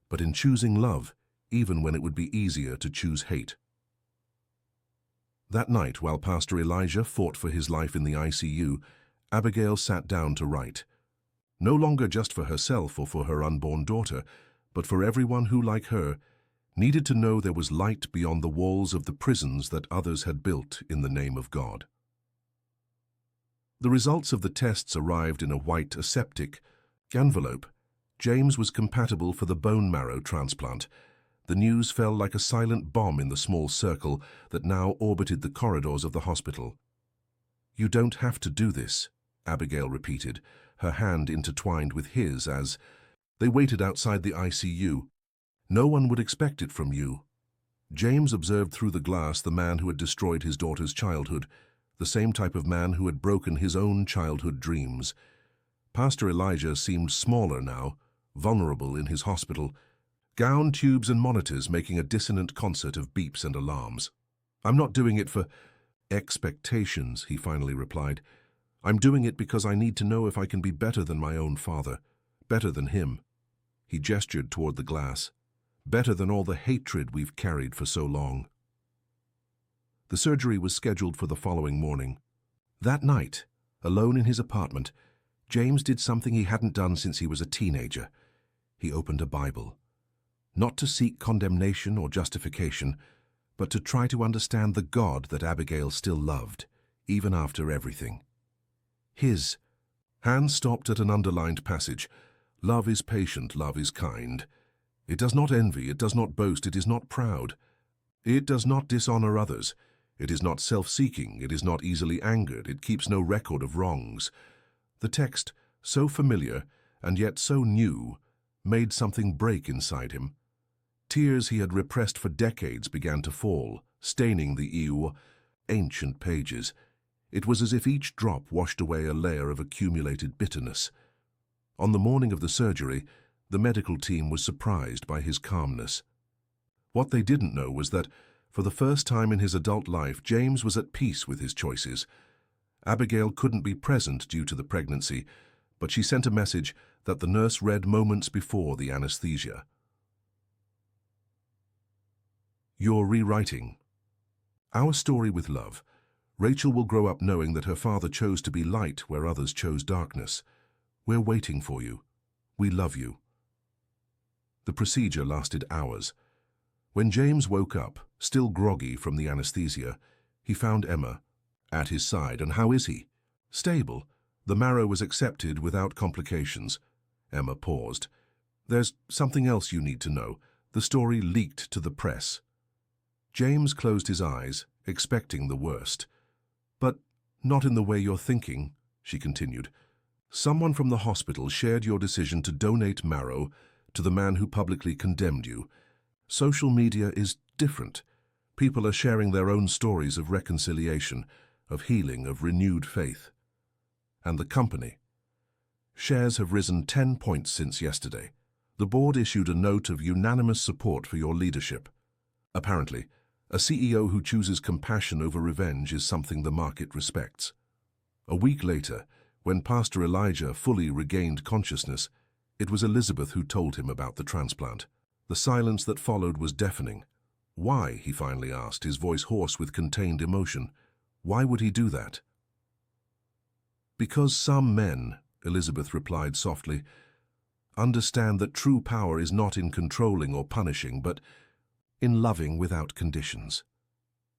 but in choosing love, even when it would be easier to choose hate. That night, while Pastor Elijah fought for his life in the ICU, Abigail sat down to write. No longer just for herself or for her unborn daughter, but for everyone who, like her, needed to know there was light beyond the walls of the prisons that others had built in the name of God. The results of the tests arrived in a white aseptic envelope. James was compatible for the bone marrow transplant. The news fell like a silent bomb in the small circle that now orbited the corridors of the hospital. You don't have to do this, Abigail repeated, her hand intertwined with his as they waited outside the ICU. No one would expect it from you. James observed through the glass the man who had destroyed his daughter's childhood, the same type of man who had broken his own childhood dreams. Pastor Elijah seemed smaller now, vulnerable in his hospital, gown, tubes and monitors making a dissonant concert of beeps and alarms. I'm not doing it for expectations, he finally replied. I'm doing it because I need to know if I can be better than my own father, better than him. He gestured toward the glass. Better than all the hatred we've carried for so long. The surgery was scheduled for the following morning. That night, alone in his apartment, James did something he hadn't done since he was a teenager. He opened a Bible. Not to seek condemnation or justification, but to try to understand the God that Abigail still loved, even after everything. His hand stopped at an underlined passage. Love is patient, love is kind. It does not envy, it does not boast, it is not proud. It does not dishonor others. It is not self-seeking, it is not easily angered, it keeps no record of wrongs. The text, so familiar, and yet so new, made something break inside him. Tears he had repressed for decades began to fall, staining the ancient pages. It was as if each drop washed away a layer of accumulated bitterness. On the morning of the surgery, the medical team was surprised by his calmness. What they didn't know was that, for the first time in his adult life, James was at peace with his choices. Abigail couldn't be present due to the pregnancy, but she sent a message that the nurse read moments before the anesthesia. You're rewriting. Our story with love. Rachel will grow up knowing that her father chose to be light where others chose darkness. We're waiting for you. We love you. The procedure lasted hours. When James woke up, still groggy from the anesthesia, he found Emma at his side. And how is he? Stable. The marrow was accepted without complications. Emma paused. There's something else you need to know. The story leaked to the press. James closed his eyes, expecting the worst. But not in the way you're thinking, she continued. Someone from the hospital shared your decision to donate marrow to the man who publicly condemned you. Social media is different. People are sharing their own stories of reconciliation, of healing, of renewed faith. And the company. Shares have risen 10 points since yesterday. The board issued a note of unanimous support for your leadership. Apparently, a CEO who chooses compassion over revenge is something the market respects. A week later, when Pastor Elijah fully regained consciousness, it was Elizabeth who told him about the transplant. The silence that followed was deafening. Why, he finally asked, his voice hoarse with contained emotion. Why would he do that? Because some men, Elizabeth replied softly, understand that true power is not in controlling or punishing, but in loving without conditions.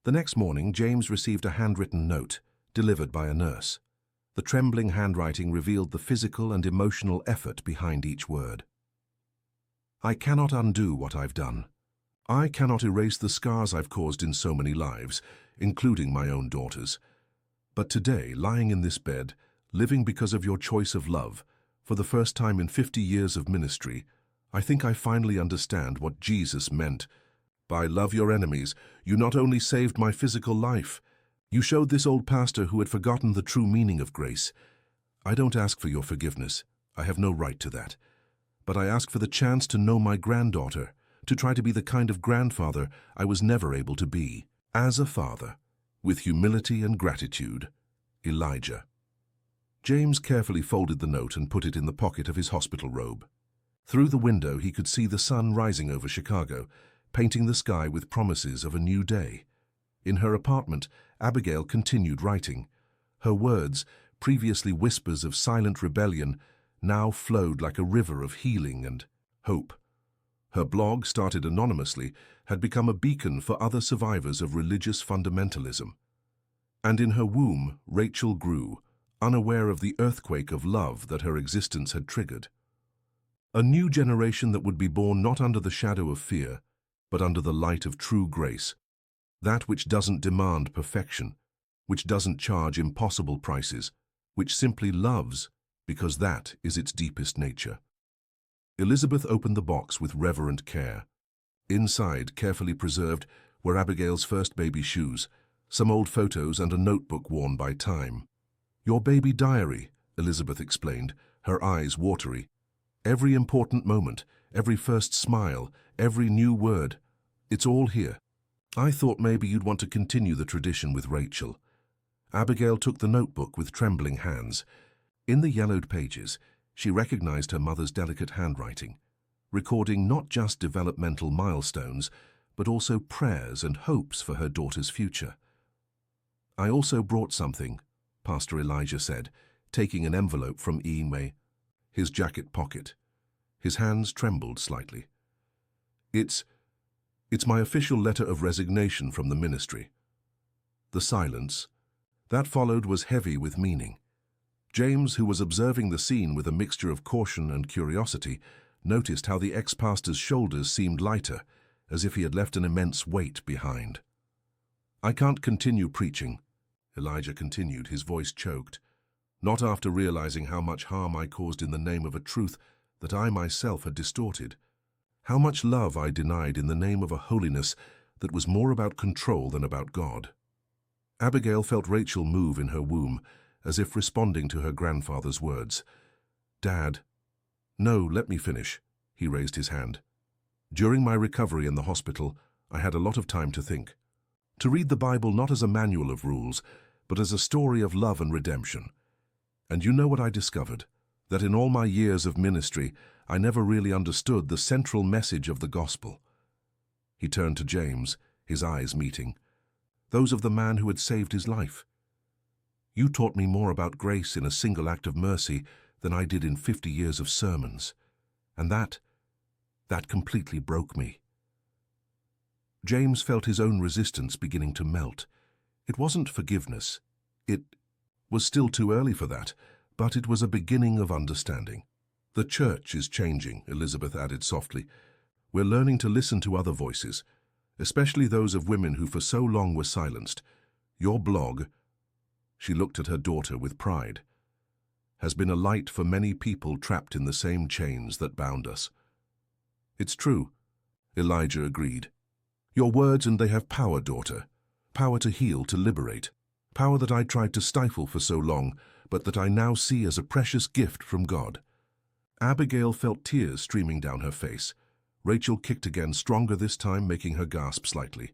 The next morning, James received a handwritten note, delivered by a nurse. The trembling handwriting revealed the physical and emotional effort behind each word. I cannot undo what I've done. I cannot erase the scars I've caused in so many lives, including my own daughter's. But today, lying in this bed, living because of your choice of love, for the first time in 50 years of ministry, I think I finally understand what Jesus meant. By love your enemies, you not only saved my physical life, you showed this old pastor who had forgotten the true meaning of grace. I don't ask for your forgiveness. I have no right to that. But I ask for the chance to know my granddaughter, to try to be the kind of grandfather I was never able to be. As a father, with humility and gratitude, Elijah. James carefully folded the note and put it in the pocket of his hospital robe. Through the window he could see the sun rising over Chicago, painting the sky with promises of a new day. In her apartment, Abigail continued writing. Her words, previously whispers of silent rebellion, now flowed like a river of healing and hope. Her blog, started anonymously, had become a beacon for other survivors of religious fundamentalism. And in her womb, Rachel grew, unaware of the earthquake of love that her existence had triggered. A new generation that would be born not under the shadow of fear, but under the light of true grace, that which doesn't demand perfection, which doesn't charge impossible prices, which simply loves, because that is its deepest nature. Elizabeth opened the box with reverent care. Inside, carefully preserved, were Abigail's first baby shoes, some old photos and a notebook worn by time. Your baby diary, Elizabeth explained, her eyes watery. Every important moment, every first smile, every new word, it's all here. I thought maybe you'd want to continue the tradition with Rachel. Abigail took the notebook with trembling hands. In the yellowed pages, she recognized her mother's delicate handwriting, recording not just developmental milestones, but also prayers and hopes for her daughter's future. I also brought something, Pastor Elijah said, taking an envelope from his jacket pocket. His hands trembled slightly. It's my official letter of resignation from the ministry. The silence that followed was heavy with meaning. James, who was observing the scene with a mixture of caution and curiosity, noticed how the ex-pastor's shoulders seemed lighter, as if he had left an immense weight behind. I can't continue preaching, Elijah continued, his voice choked. Not after realizing how much harm I caused in the name of a truth that I myself had distorted. How much love I denied in the name of a holiness that was more about control than about God. Abigail felt Rachel move in her womb, as if responding to her grandfather's words. "Dad." "No, let me finish." He raised his hand. "During my recovery in the hospital, I had a lot of time to think. To read the Bible not as a manual of rules, but as a story of love and redemption. And you know what I discovered? That in all my years of ministry, I never really understood the central message of the gospel." He turned to James, his eyes meeting. Those of the man who had saved his life. "You taught me more about grace in a single act of mercy than I did in 50 years of sermons. And that completely broke me." James felt his own resistance beginning to melt. It wasn't forgiveness. It was still too early for that, but it was a beginning of understanding. "The church is changing," Elizabeth added softly. "We're learning to listen to other voices, especially those of women who for so long were silenced. Your blog," she looked at her daughter with pride, "has been a light for many people trapped in the same chains that bound us." "It's true," Elijah agreed. "Your words, and they have power, daughter. Power to heal, to liberate. Power that I tried to stifle for so long, but that I now see as a precious gift from God." Abigail felt tears streaming down her face. Rachel kicked again, stronger this time, making her gasp slightly.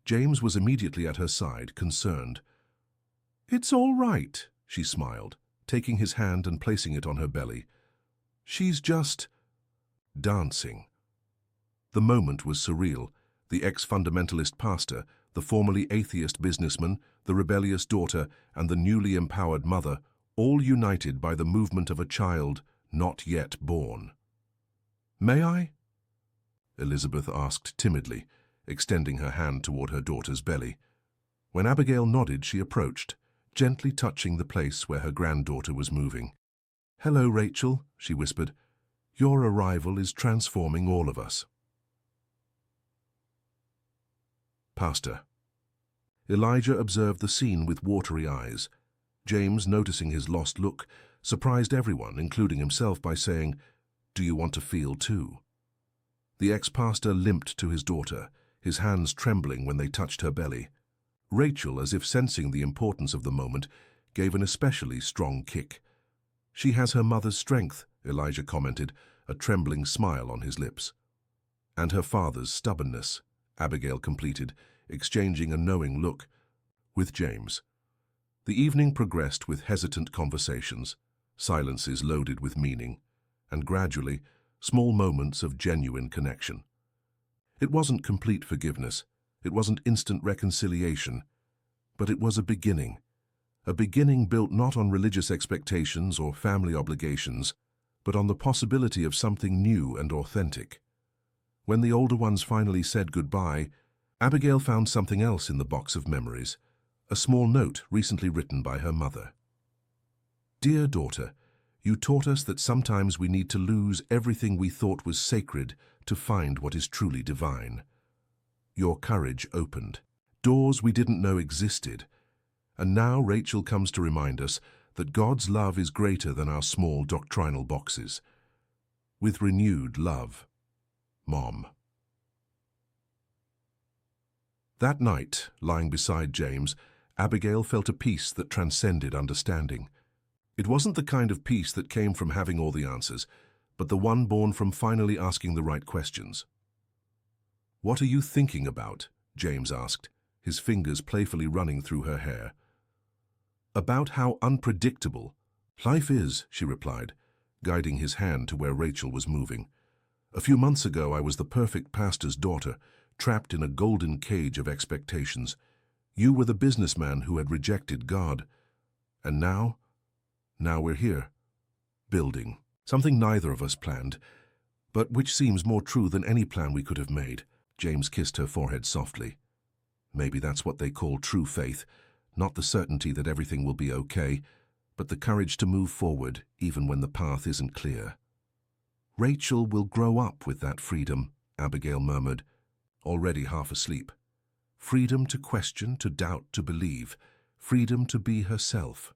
James was immediately at her side, concerned. "It's all right," she smiled, taking his hand and placing it on her belly. "She's just dancing." The moment was surreal. The ex-fundamentalist pastor, the formerly atheist businessman, the rebellious daughter, and the newly empowered mother, all united by the movement of a child not yet born. "May I?" Elizabeth asked timidly, extending her hand toward her daughter's belly. When Abigail nodded, she approached, gently touching the place where her granddaughter was moving. "Hello, Rachel," she whispered. "Your arrival is transforming all of us." Pastor. Elijah observed the scene with watery eyes. James, noticing his lost look, surprised everyone, including himself, by saying, "Do you want to feel too?" The ex-pastor limped to his daughter, his hands trembling when they touched her belly. Rachel, as if sensing the importance of the moment, gave an especially strong kick. "She has her mother's strength," Elijah commented, a trembling smile on his lips. "And her father's stubbornness," Abigail completed, exchanging a knowing look with James. The evening progressed with hesitant conversations, silences loaded with meaning, and gradually, small moments of genuine connection. It wasn't complete forgiveness, it wasn't instant reconciliation, but it was a beginning built not on religious expectations or family obligations, but on the possibility of something new and authentic. When the older ones finally said goodbye, Abigail found something else in the box of memories, a small note recently written by her mother. "Dear daughter, you taught us that sometimes we need to lose everything we thought was sacred to find what is truly divine. Your courage opened doors we didn't know existed, and now Rachel comes to remind us that God's love is greater than our small doctrinal boxes. With renewed love, Mom." That night, lying beside James, Abigail felt a peace that transcended understanding. It wasn't the kind of peace that came from having all the answers, but the one born from finally asking the right questions. "What are you thinking about?" James asked, his fingers playfully running through her hair. "About how unpredictable life is," she replied, guiding his hand to where Rachel was moving. "A few months ago, I was the perfect pastor's daughter, trapped in a golden cage of expectations. You were the businessman who had rejected God. And now we're here, building. Something neither of us planned, but which seems more true than any plan we could have made." James kissed her forehead softly. "Maybe that's what they call true faith, not the certainty that everything will be okay, but the courage to move forward even when the path isn't clear." "Rachel will grow up with that freedom," Abigail murmured, already half asleep. "Freedom to question, to doubt, to believe. Freedom to be herself."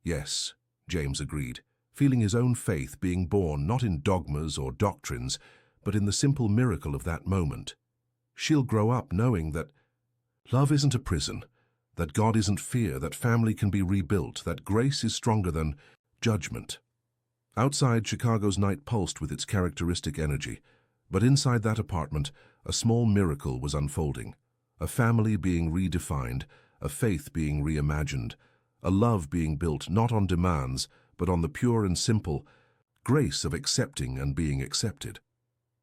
Yes, James agreed, feeling his own faith being born not in dogmas or doctrines, but in the simple miracle of that moment. She'll grow up knowing that love isn't a prison, that God isn't fear, that family can be rebuilt, that grace is stronger than judgment. Outside, Chicago's night pulsed with its characteristic energy, but inside that apartment, a small miracle was unfolding. A family being redefined, a faith being reimagined, a love being built not on demands, but on the pure and simple grace of accepting and being accepted.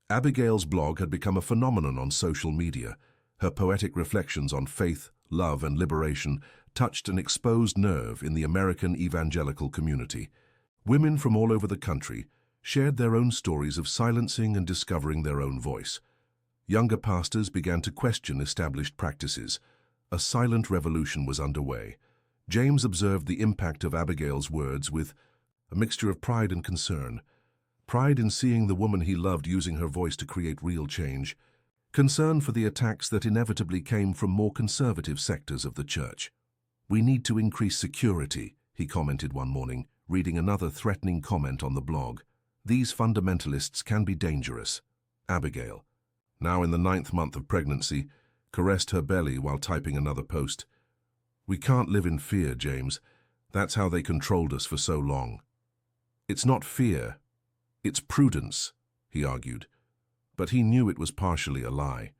Abigail's blog had become a phenomenon on social media. Her poetic reflections on faith, love, and liberation touched an exposed nerve in the American evangelical community. Women from all over the country shared their own stories of silencing and discovering their own voice. Younger pastors began to question established practices. A silent revolution was underway. James observed the impact of Abigail's words with a mixture of pride and concern. Pride in seeing the woman he loved using her voice to create real change. Concern for the attacks that inevitably came from more conservative sectors of the church. "We need to increase security," he commented one morning, reading another threatening comment on the blog. "These fundamentalists can be dangerous." Abigail, now in the 9th month of pregnancy, caressed her belly while typing another post. "We can't live in fear, James. That's how they controlled us for so long." "It's not fear, it's prudence," he argued, but he knew it was partially a lie.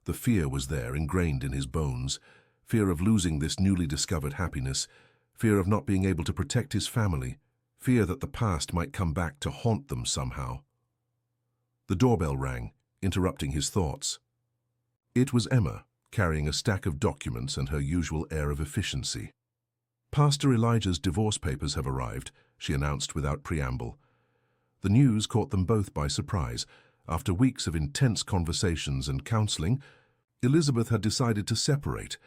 The fear was there, ingrained in his bones, fear of losing this newly discovered happiness, fear of not being able to protect his family, fear that the past might come back to haunt them somehow. The doorbell rang, interrupting his thoughts. It was Emma, carrying a stack of documents and her usual air of efficiency. "Pastor Elijah's divorce papers have arrived," she announced without preamble. The news caught them both by surprise. After weeks of intense conversations and counseling, Elizabeth had decided to separate,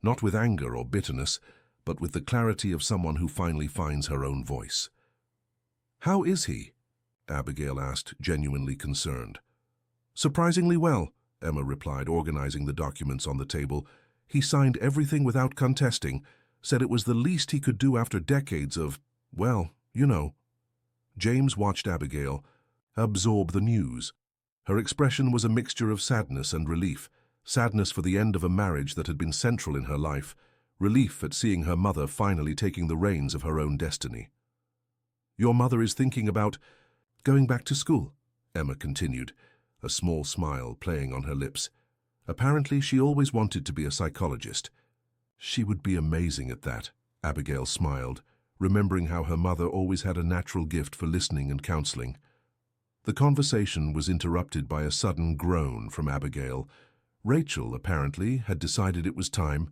not with anger or bitterness, but with the clarity of someone who finally finds her own voice. "How is he?" Abigail asked, genuinely concerned. "Surprisingly well," Emma replied, organizing the documents on the table. "He signed everything without contesting, said it was the least he could do after decades of, well, you know." James watched Abigail absorb the news. Her expression was a mixture of sadness and relief. Sadness for the end of a marriage that had been central in her life, relief at seeing her mother finally taking the reins of her own destiny. "Your mother is thinking about going back to school," Emma continued, a small smile playing on her lips. "Apparently she always wanted to be a psychologist." "She would be amazing at that," Abigail smiled, remembering how her mother always had a natural gift for listening and counseling. The conversation was interrupted by a sudden groan from Abigail. Rachel, apparently, had decided it was time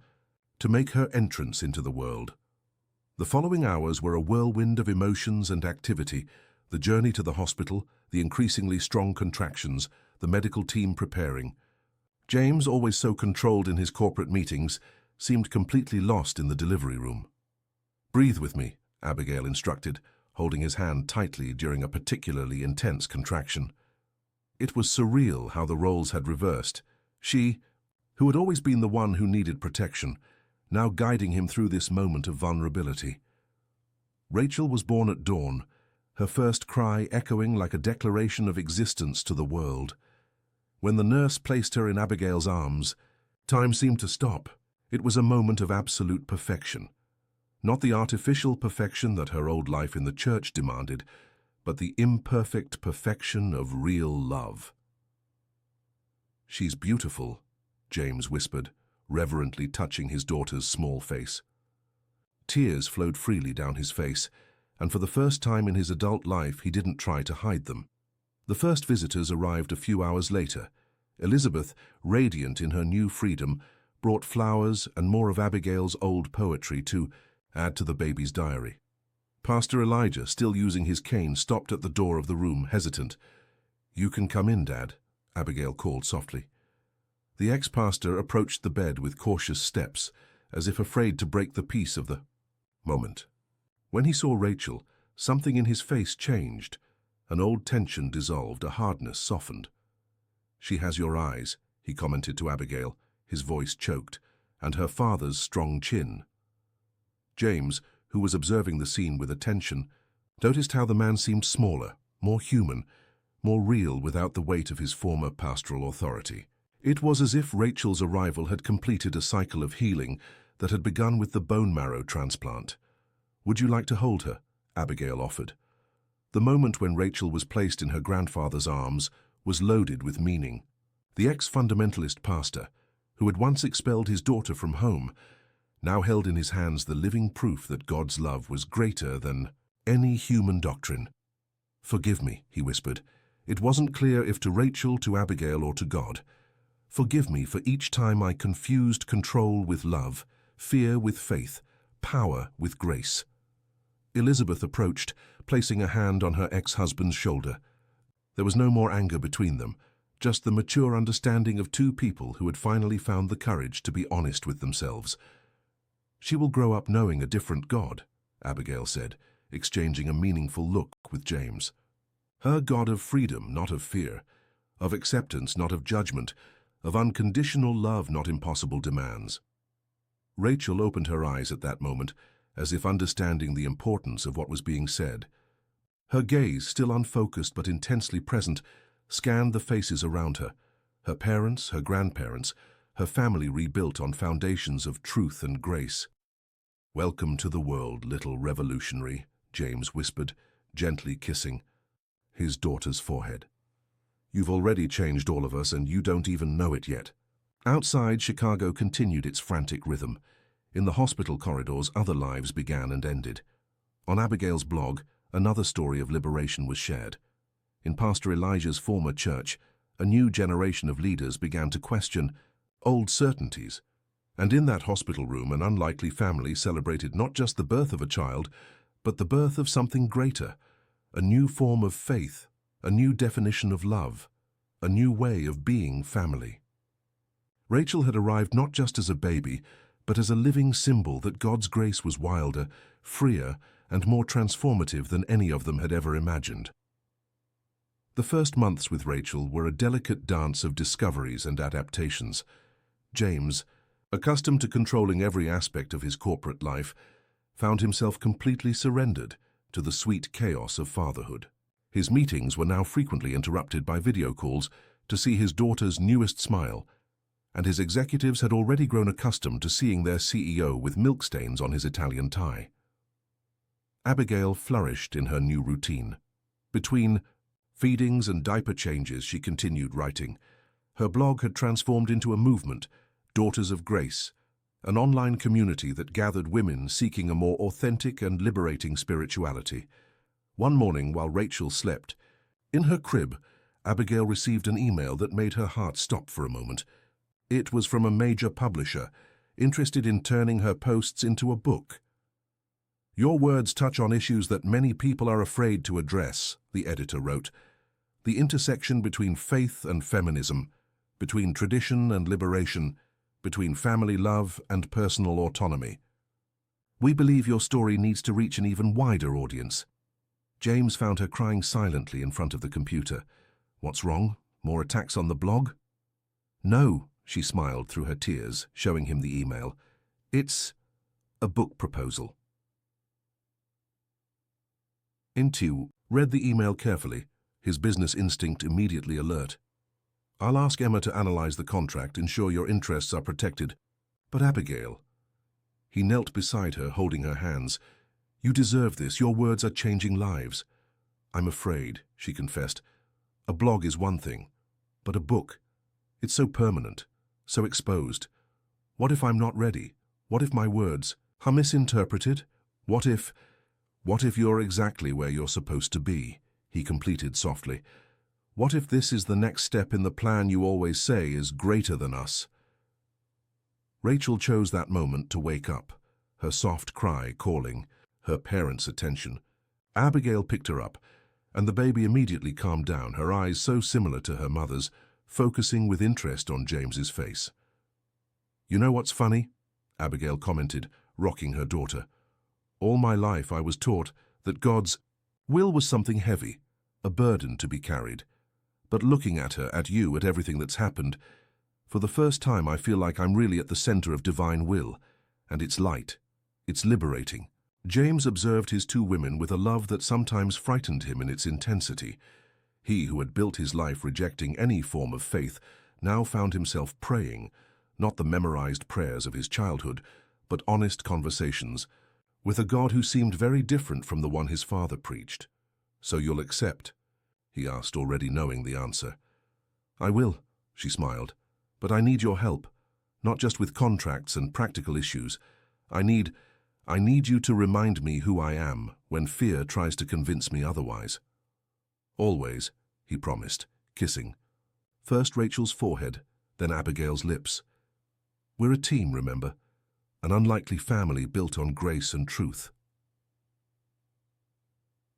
to make her entrance into the world. The following hours were a whirlwind of emotions and activity: the journey to the hospital, the increasingly strong contractions, the medical team preparing. James, always so controlled in his corporate meetings, seemed completely lost in the delivery room. "Breathe with me," Abigail instructed, holding his hand tightly during a particularly intense contraction. It was surreal how the roles had reversed. She, who had always been the one who needed protection, now guiding him through this moment of vulnerability. Rachel was born at dawn, her first cry echoing like a declaration of existence to the world. When the nurse placed her in Abigail's arms, time seemed to stop. It was a moment of absolute perfection. Not the artificial perfection that her old life in the church demanded, but the imperfect perfection of real love. "She's beautiful," James whispered, reverently touching his daughter's small face. Tears flowed freely down his face, and for the first time in his adult life he didn't try to hide them. The first visitors arrived a few hours later. Elizabeth, radiant in her new freedom, brought flowers and more of Abigail's old poetry to add to the baby's diary. Pastor Elijah, still using his cane, stopped at the door of the room, hesitant. "You can come in, Dad," Abigail called softly. The ex-pastor approached the bed with cautious steps, as if afraid to break the peace of the moment. When he saw Rachel, something in his face changed. An old tension dissolved, a hardness softened. "She has your eyes," he commented to Abigail, his voice choked, "and her father's strong chin." James, who was observing the scene with attention, noticed how the man seemed smaller, more human, more real without the weight of his former pastoral authority. It was as if Rachel's arrival had completed a cycle of healing that had begun with the bone marrow transplant. "Would you like to hold her?" Abigail offered. The moment when Rachel was placed in her grandfather's arms was loaded with meaning. The ex-fundamentalist pastor, who had once expelled his daughter from home, now held in his hands the living proof that God's love was greater than any human doctrine. "Forgive me," he whispered. It wasn't clear if to Rachel, to Abigail, or to God. "Forgive me for each time I confused control with love, fear with faith, power with grace." Elizabeth approached, placing a hand on her ex-husband's shoulder. There was no more anger between them, just the mature understanding of two people who had finally found the courage to be honest with themselves. "She will grow up knowing a different God," Abigail said, exchanging a meaningful look with James. "Her God of freedom, not of fear, of acceptance, not of judgment, of unconditional love, not impossible demands." Rachel opened her eyes at that moment, as if understanding the importance of what was being said. Her gaze, still unfocused but intensely present, scanned the faces around her, her parents, her grandparents, her family rebuilt on foundations of truth and grace. "Welcome to the world, little revolutionary," James whispered, gently kissing his daughter's forehead. "You've already changed all of us, and you don't even know it yet." Outside, Chicago continued its frantic rhythm. In the hospital corridors, other lives began and ended. On Abigail's blog, another story of liberation was shared. In Pastor Elijah's former church, a new generation of leaders began to question old certainties. And in that hospital room, an unlikely family celebrated not just the birth of a child, but the birth of something greater, a new form of faith, a new definition of love, a new way of being family. Rachel had arrived not just as a baby, but as a living symbol that God's grace was wilder, freer, and more transformative than any of them had ever imagined. The first months with Rachel were a delicate dance of discoveries and adaptations. James, accustomed to controlling every aspect of his corporate life, found himself completely surrendered to the sweet chaos of fatherhood. His meetings were now frequently interrupted by video calls to see his daughter's newest smile, and his executives had already grown accustomed to seeing their CEO with milk stains on his Italian tie. Abigail flourished in her new routine. Between feedings and diaper changes, she continued writing. Her blog had transformed into a movement, Daughters of Grace, an online community that gathered women seeking a more authentic and liberating spirituality. One morning, while Rachel slept, in her crib, Abigail received an email that made her heart stop for a moment. It was from a major publisher, interested in turning her posts into a book. "Your words touch on issues that many people are afraid to address," the editor wrote. "The intersection between faith and feminism, between tradition and liberation, between family love and personal autonomy. We believe your story needs to reach an even wider audience." James found her crying silently in front of the computer. "What's wrong? More attacks on the blog?" "No," she smiled through her tears, showing him the email. "It's a book proposal." Intu read the email carefully, his business instinct immediately alert. "I'll ask Emma to analyze the contract, ensure your interests are protected. But Abigail..." He knelt beside her, holding her hands. "You deserve this. Your words are changing lives." "I'm afraid," she confessed. "A blog is one thing, but a book, it's so permanent, so exposed. What if I'm not ready? What if my words are misinterpreted? What if you're exactly where you're supposed to be?" he completed softly. "What if this is the next step in the plan you always say is greater than us?" Rachel chose that moment to wake up, her soft cry calling her parents' attention. Abigail picked her up, and the baby immediately calmed down, her eyes so similar to her mother's, focusing with interest on James's face. "You know what's funny?" Abigail commented, rocking her daughter. "All my life I was taught that God's will was something heavy, a burden to be carried. But looking at her, at you, at everything that's happened, for the first time I feel like I'm really at the center of divine will, and it's light, it's liberating." James observed his two women with a love that sometimes frightened him in its intensity. He, who had built his life rejecting any form of faith, now found himself praying, not the memorized prayers of his childhood, but honest conversations, with a God who seemed very different from the one his father preached. "So you'll accept?" he asked, already knowing the answer. "I will," she smiled, "but I need your help, not just with contracts and practical issues. I need you to remind me who I am when fear tries to convince me otherwise." "Always," he promised, kissing. First Rachel's forehead, then Abigail's lips. "We're a team, remember? An unlikely family built on grace and truth."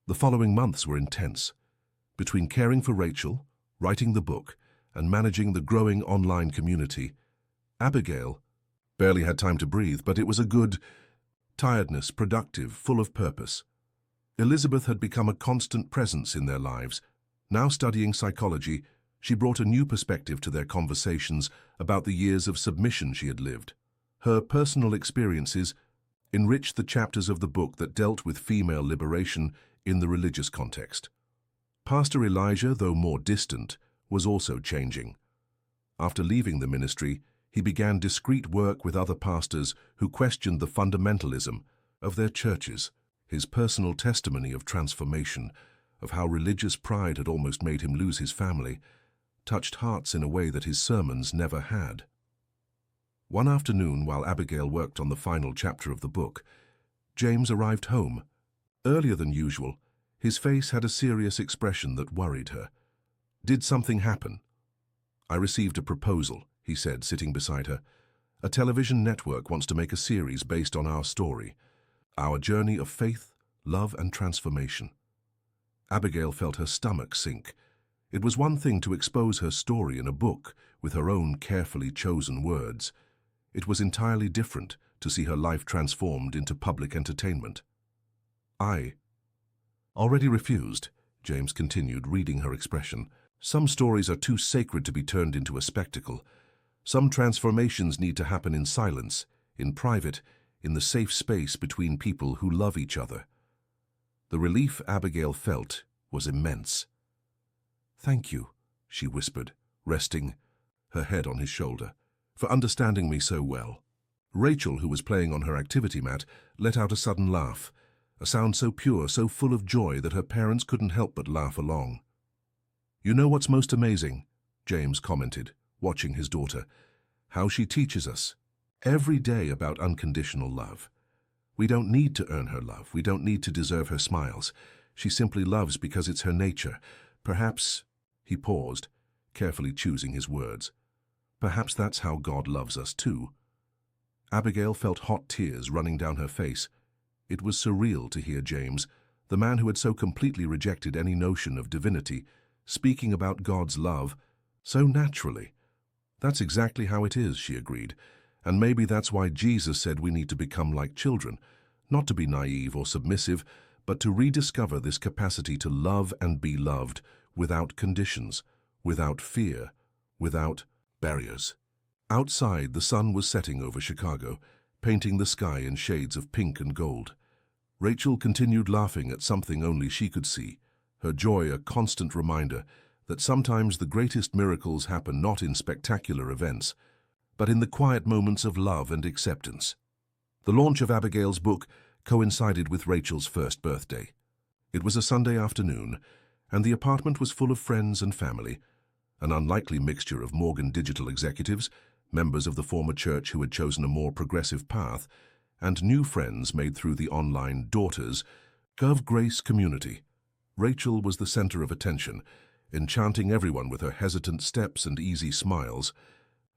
The following months were intense. Between caring for Rachel, writing the book, and managing the growing online community, Abigail barely had time to breathe, but it was a good tiredness, productive, full of purpose. Elizabeth had become a constant presence in their lives. Now studying psychology, she brought a new perspective to their conversations about the years of submission she had lived. Her personal experiences enriched the chapters of the book that dealt with female liberation in the religious context. Pastor Elijah, though more distant, was also changing. After leaving the ministry, he began discreet work with other pastors who questioned the fundamentalism of their churches. His personal testimony of transformation, of how religious pride had almost made him lose his family, touched hearts in a way that his sermons never had. One afternoon, while Abigail worked on the final chapter of the book, James arrived home. Earlier than usual, his face had a serious expression that worried her. "Did something happen?" "I received a proposal," he said, sitting beside her. "A television network wants to make a series based on our story, our journey of faith, love, and transformation." Abigail felt her stomach sink. It was one thing to expose her story in a book with her own carefully chosen words. It was entirely different to see her life transformed into public entertainment. "I already refused," James continued, reading her expression. "Some stories are too sacred to be turned into a spectacle. Some transformations need to happen in silence, in private, in the safe space between people who love each other." The relief Abigail felt was immense. "Thank you," she whispered, resting her head on his shoulder, "for understanding me so well." Rachel, who was playing on her activity mat, let out a sudden laugh, a sound so pure, so full of joy that her parents couldn't help but laugh along. "You know what's most amazing?" James commented, watching his daughter. "How she teaches us every day about unconditional love. We don't need to earn her love. We don't need to deserve her smiles. She simply loves because it's her nature. Perhaps," he paused, carefully choosing his words, "perhaps that's how God loves us too." Abigail felt hot tears running down her face. It was surreal to hear James, the man who had so completely rejected any notion of divinity, speaking about God's love so naturally. "That's exactly how it is," she agreed. "And maybe that's why Jesus said we need to become like children, not to be naive or submissive, but to rediscover this capacity to love and be loved without conditions, without fear, without barriers." Outside, the sun was setting over Chicago, painting the sky in shades of pink and gold. Rachel continued laughing at something only she could see, her joy a constant reminder that sometimes the greatest miracles happen not in spectacular events, but in the quiet moments of love and acceptance. The launch of Abigail's book coincided with Rachel's first birthday. It was a Sunday afternoon, and the apartment was full of friends and family, an unlikely mixture of Morgan Digital executives, members of the former church who had chosen a more progressive path, and new friends made through the online Daughters of Grace community. Rachel was the center of attention, enchanting everyone with her hesitant steps and easy smiles.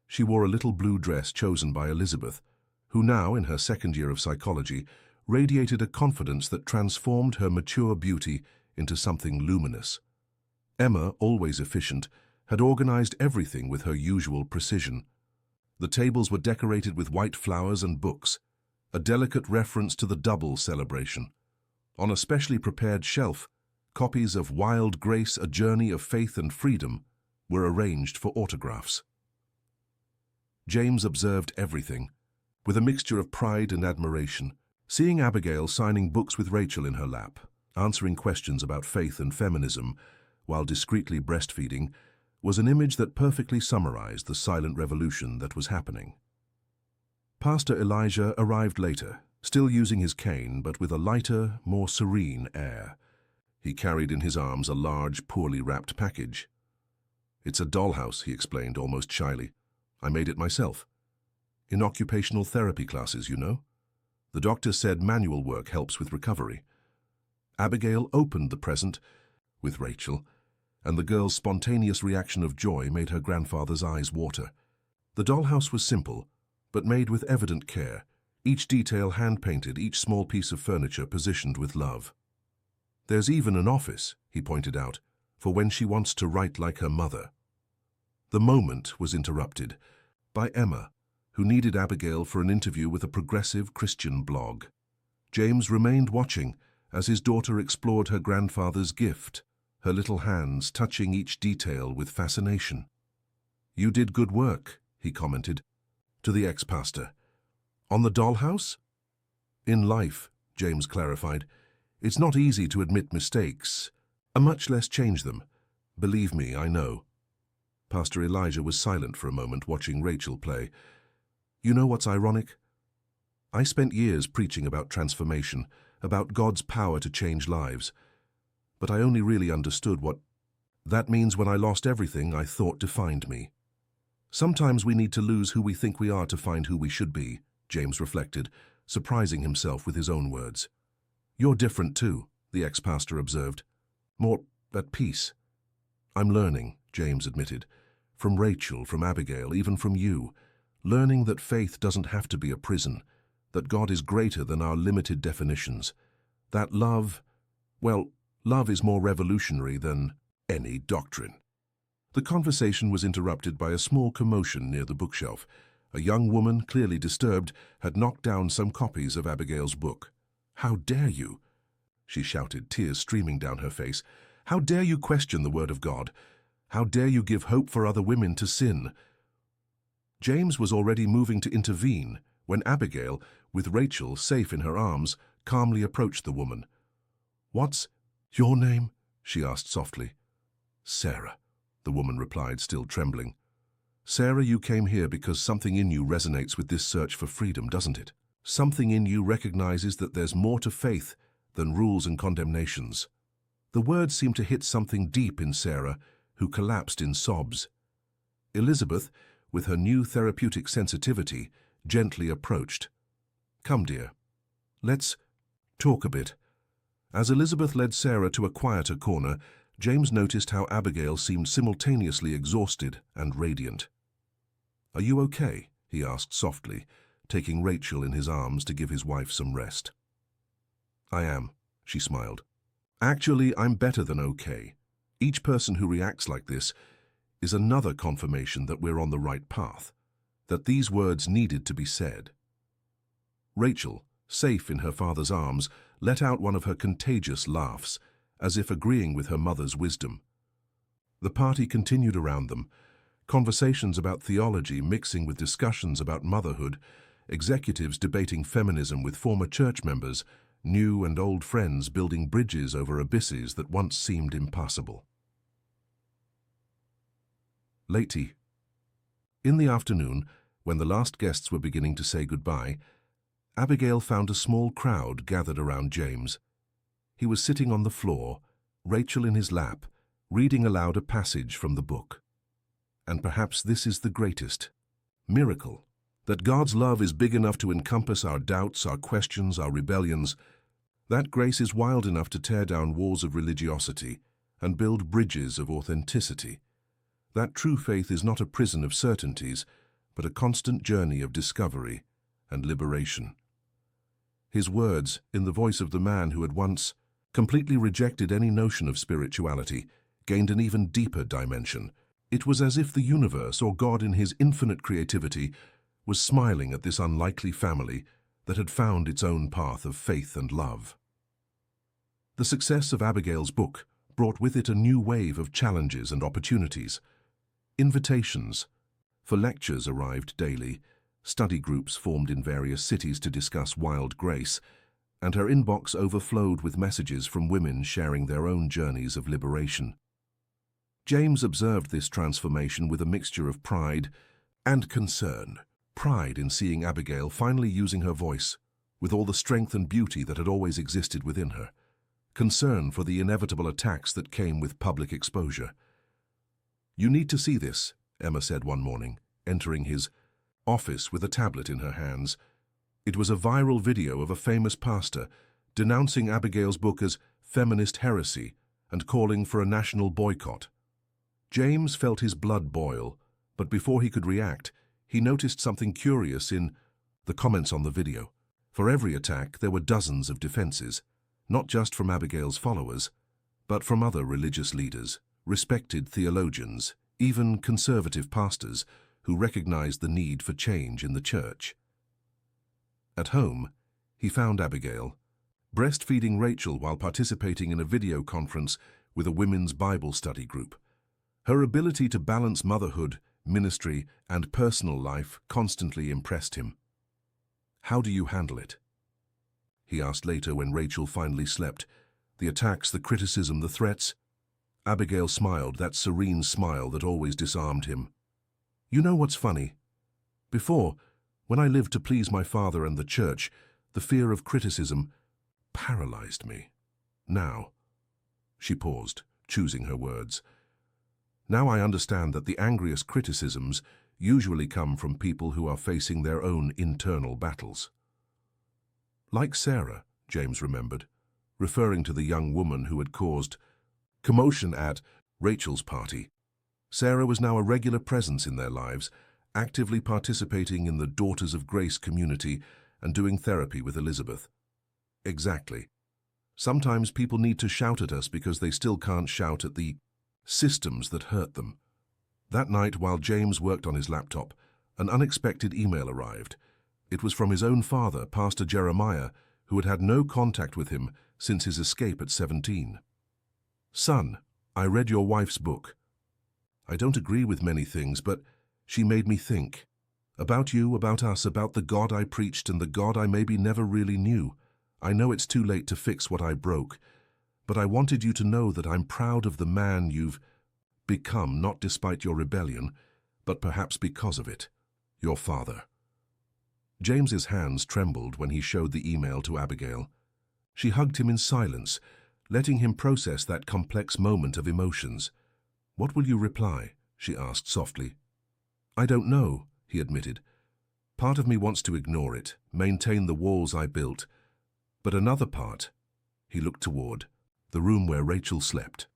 She wore a little blue dress chosen by Elizabeth, who now, in her second year of psychology, radiated a confidence that transformed her mature beauty into something luminous. Emma, always efficient, had organized everything with her usual precision. The tables were decorated with white flowers and books, a delicate reference to the double celebration. On a specially prepared shelf, copies of Wild Grace, A Journey of Faith and Freedom were arranged for autographs. James observed everything, with a mixture of pride and admiration, Seeing Abigail signing books with Rachel in her lap, answering questions about faith and feminism, while discreetly breastfeeding, was an image that perfectly summarized the silent revolution that was happening. Pastor Elijah arrived later, still using his cane, but with a lighter, more serene air. He carried in his arms a large, poorly wrapped package. "It's a dollhouse," he explained almost shyly. "I made it myself. In occupational therapy classes, you know. The doctor said manual work helps with recovery." Abigail opened the present with Rachel, and the girl's spontaneous reaction of joy made her grandfather's eyes water. The dollhouse was simple, but made with evident care, each detail hand-painted, each small piece of furniture positioned with love. "There's even an office," he pointed out, "for when she wants to write like her mother." The moment was interrupted by Emma, who needed Abigail for an interview with a progressive Christian blog. James remained watching as his daughter explored her grandfather's gift, her little hands touching each detail with fascination. "You did good work," he commented, to the ex-pastor. "On the dollhouse?" "In life," James clarified. "It's not easy to admit mistakes, much less change them. Believe me, I know." Pastor Elijah was silent for a moment, watching Rachel play. "You know what's ironic? I spent years preaching about transformation, about God's power to change lives. But I only really understood what that means when I lost everything I thought defined me." "Sometimes we need to lose who we think we are to find who we should be," James reflected, surprising himself with his own words. "You're different too," the ex-pastor observed. "More at peace." "I'm learning," James admitted. "From Rachel, from Abigail, even from you. Learning that faith doesn't have to be a prison, that God is greater than our limited definitions. That love, well, love is more revolutionary than any doctrine." The conversation was interrupted by a small commotion near the bookshelf. A young woman, clearly disturbed, had knocked down some copies of Abigail's book. "How dare you?" she shouted, tears streaming down her face. "How dare you question the word of God? How dare you give hope for other women to sin?" James was already moving to intervene when Abigail, with Rachel safe in her arms, calmly approached the woman. "What's your name?" she asked softly. "Sarah," the woman replied, still trembling. "Sarah, you came here because something in you resonates with this search for freedom, doesn't it? Something in you recognizes that there's more to faith than rules and condemnations." The words seemed to hit something deep in Sarah, who collapsed in sobs. Elizabeth, with her new therapeutic sensitivity, gently approached. "Come, dear. Let's talk a bit." As Elizabeth led Sarah to a quieter corner, James noticed how Abigail seemed simultaneously exhausted and radiant. "Are you okay?" he asked softly, taking Rachel in his arms to give his wife some rest. "I am," she smiled. "Actually, I'm better than okay. Each person who reacts like this is another confirmation that we're on the right path, that these words needed to be said." Rachel, safe in her father's arms, let out one of her contagious laughs, as if agreeing with her mother's wisdom. The party continued around them, conversations about theology mixing with discussions about motherhood, executives debating feminism with former church members, new and old friends building bridges over abysses that once seemed impassable. Late tea. In the afternoon, when the last guests were beginning to say goodbye, Abigail found a small crowd gathered around James. He was sitting on the floor, Rachel in his lap, reading aloud a passage from the book. And perhaps this is the greatest miracle, that God's love is big enough to encompass our doubts, our questions, our rebellions. That grace is wild enough to tear down walls of religiosity and build bridges of authenticity. That true faith is not a prison of certainties, but a constant journey of discovery and liberation. His words, in the voice of the man who had once completely rejected any notion of spirituality, gained an even deeper dimension. It was as if the universe, or God in his infinite creativity, was smiling at this unlikely family that had found its own path of faith and love. The success of Abigail's book brought with it a new wave of challenges and opportunities. Invitations for lectures arrived daily, study groups formed in various cities to discuss wild grace, and her inbox overflowed with messages from women sharing their own journeys of liberation. James observed this transformation with a mixture of pride and concern. Pride in seeing Abigail finally using her voice, with all the strength and beauty that had always existed within her. Concern for the inevitable attacks that came with public exposure. "You need to see this," Emma said one morning, entering his office with a tablet in her hands. It was a viral video of a famous pastor denouncing Abigail's book as feminist heresy and calling for a national boycott. James felt his blood boil, but before he could react, he noticed something curious in the comments on the video. For every attack, there were dozens of defenses, not just from Abigail's followers, but from other religious leaders, respected theologians, even conservative pastors who recognized the need for change in the church. At home, he found Abigail breastfeeding Rachel while participating in a video conference with a women's Bible study group. Her ability to balance motherhood, ministry, and personal life constantly impressed him. "How do you handle it?" he asked later when Rachel finally slept. "The attacks, the criticism, the threats?" Abigail smiled, that serene smile that always disarmed him. "You know what's funny? Before, when I lived to please my father and the church, the fear of criticism paralyzed me. Now," she paused, choosing her words, "now I understand that the angriest criticisms usually come from people who are facing their own internal battles." Like Sarah, James remembered, referring to the young woman who had caused commotion at Rachel's party. Sarah was now a regular presence in their lives, actively participating in the Daughters of Grace community and doing therapy with Elizabeth. Exactly. Sometimes people need to shout at us because they still can't shout at the systems that hurt them. That night, while James worked on his laptop, an unexpected email arrived. It was from his own father, Pastor Jeremiah, who had had no contact with him since his escape at 17. "Son, I read your wife's book. I don't agree with many things, but she made me think. About you, about us, about the God I preached and the God I maybe never really knew. I know it's too late to fix what I broke, but I wanted you to know that I'm proud of the man you've become, not despite your rebellion, but perhaps because of it. Your father." James's hands trembled when he showed the email to Abigail. She hugged him in silence, letting him process that complex moment of emotions. "What will you reply?" she asked softly. "I don't know," he admitted. "Part of me wants to ignore it, maintain the walls I built. But another part," he looked toward, the room where Rachel slept.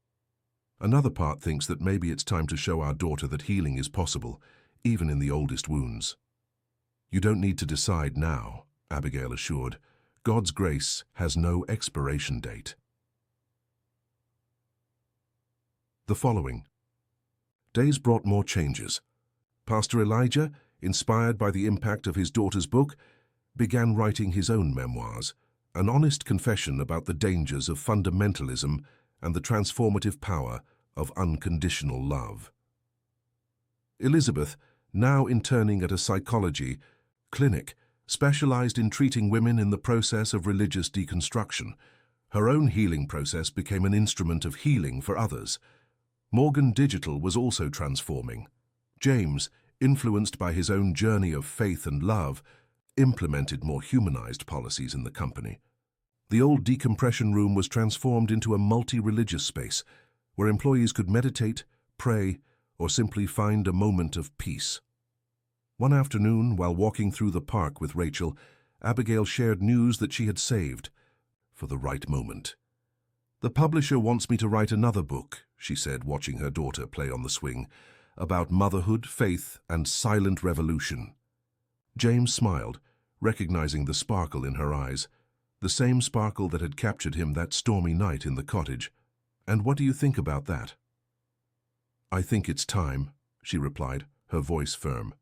"Another part thinks that maybe it's time to show our daughter that healing is possible, even in the oldest wounds." "You don't need to decide now," Abigail assured. "God's grace has no expiration date." The following days brought more changes. Pastor Elijah, inspired by the impact of his daughter's book, began writing his own memoirs, an honest confession about the dangers of fundamentalism and the transformative power of unconditional love. Elizabeth, now interning at a psychology clinic, specialized in treating women in the process of religious deconstruction. Her own healing process became an instrument of healing for others. Morgan Digital was also transforming. James, influenced by his own journey of faith and love, implemented more humanized policies in the company. The old decompression room was transformed into a multi-religious space where employees could meditate, pray, or simply find a moment of peace. One afternoon, while walking through the park with Rachel, Abigail shared news that she had saved for the right moment. "The publisher wants me to write another book," she said, watching her daughter play on the swing, "about motherhood, faith, and silent revolution." James smiled, recognizing the sparkle in her eyes, the same sparkle that had captured him that stormy night in the cottage. "And what do you think about that?" "I think it's time," she replied, her voice firm.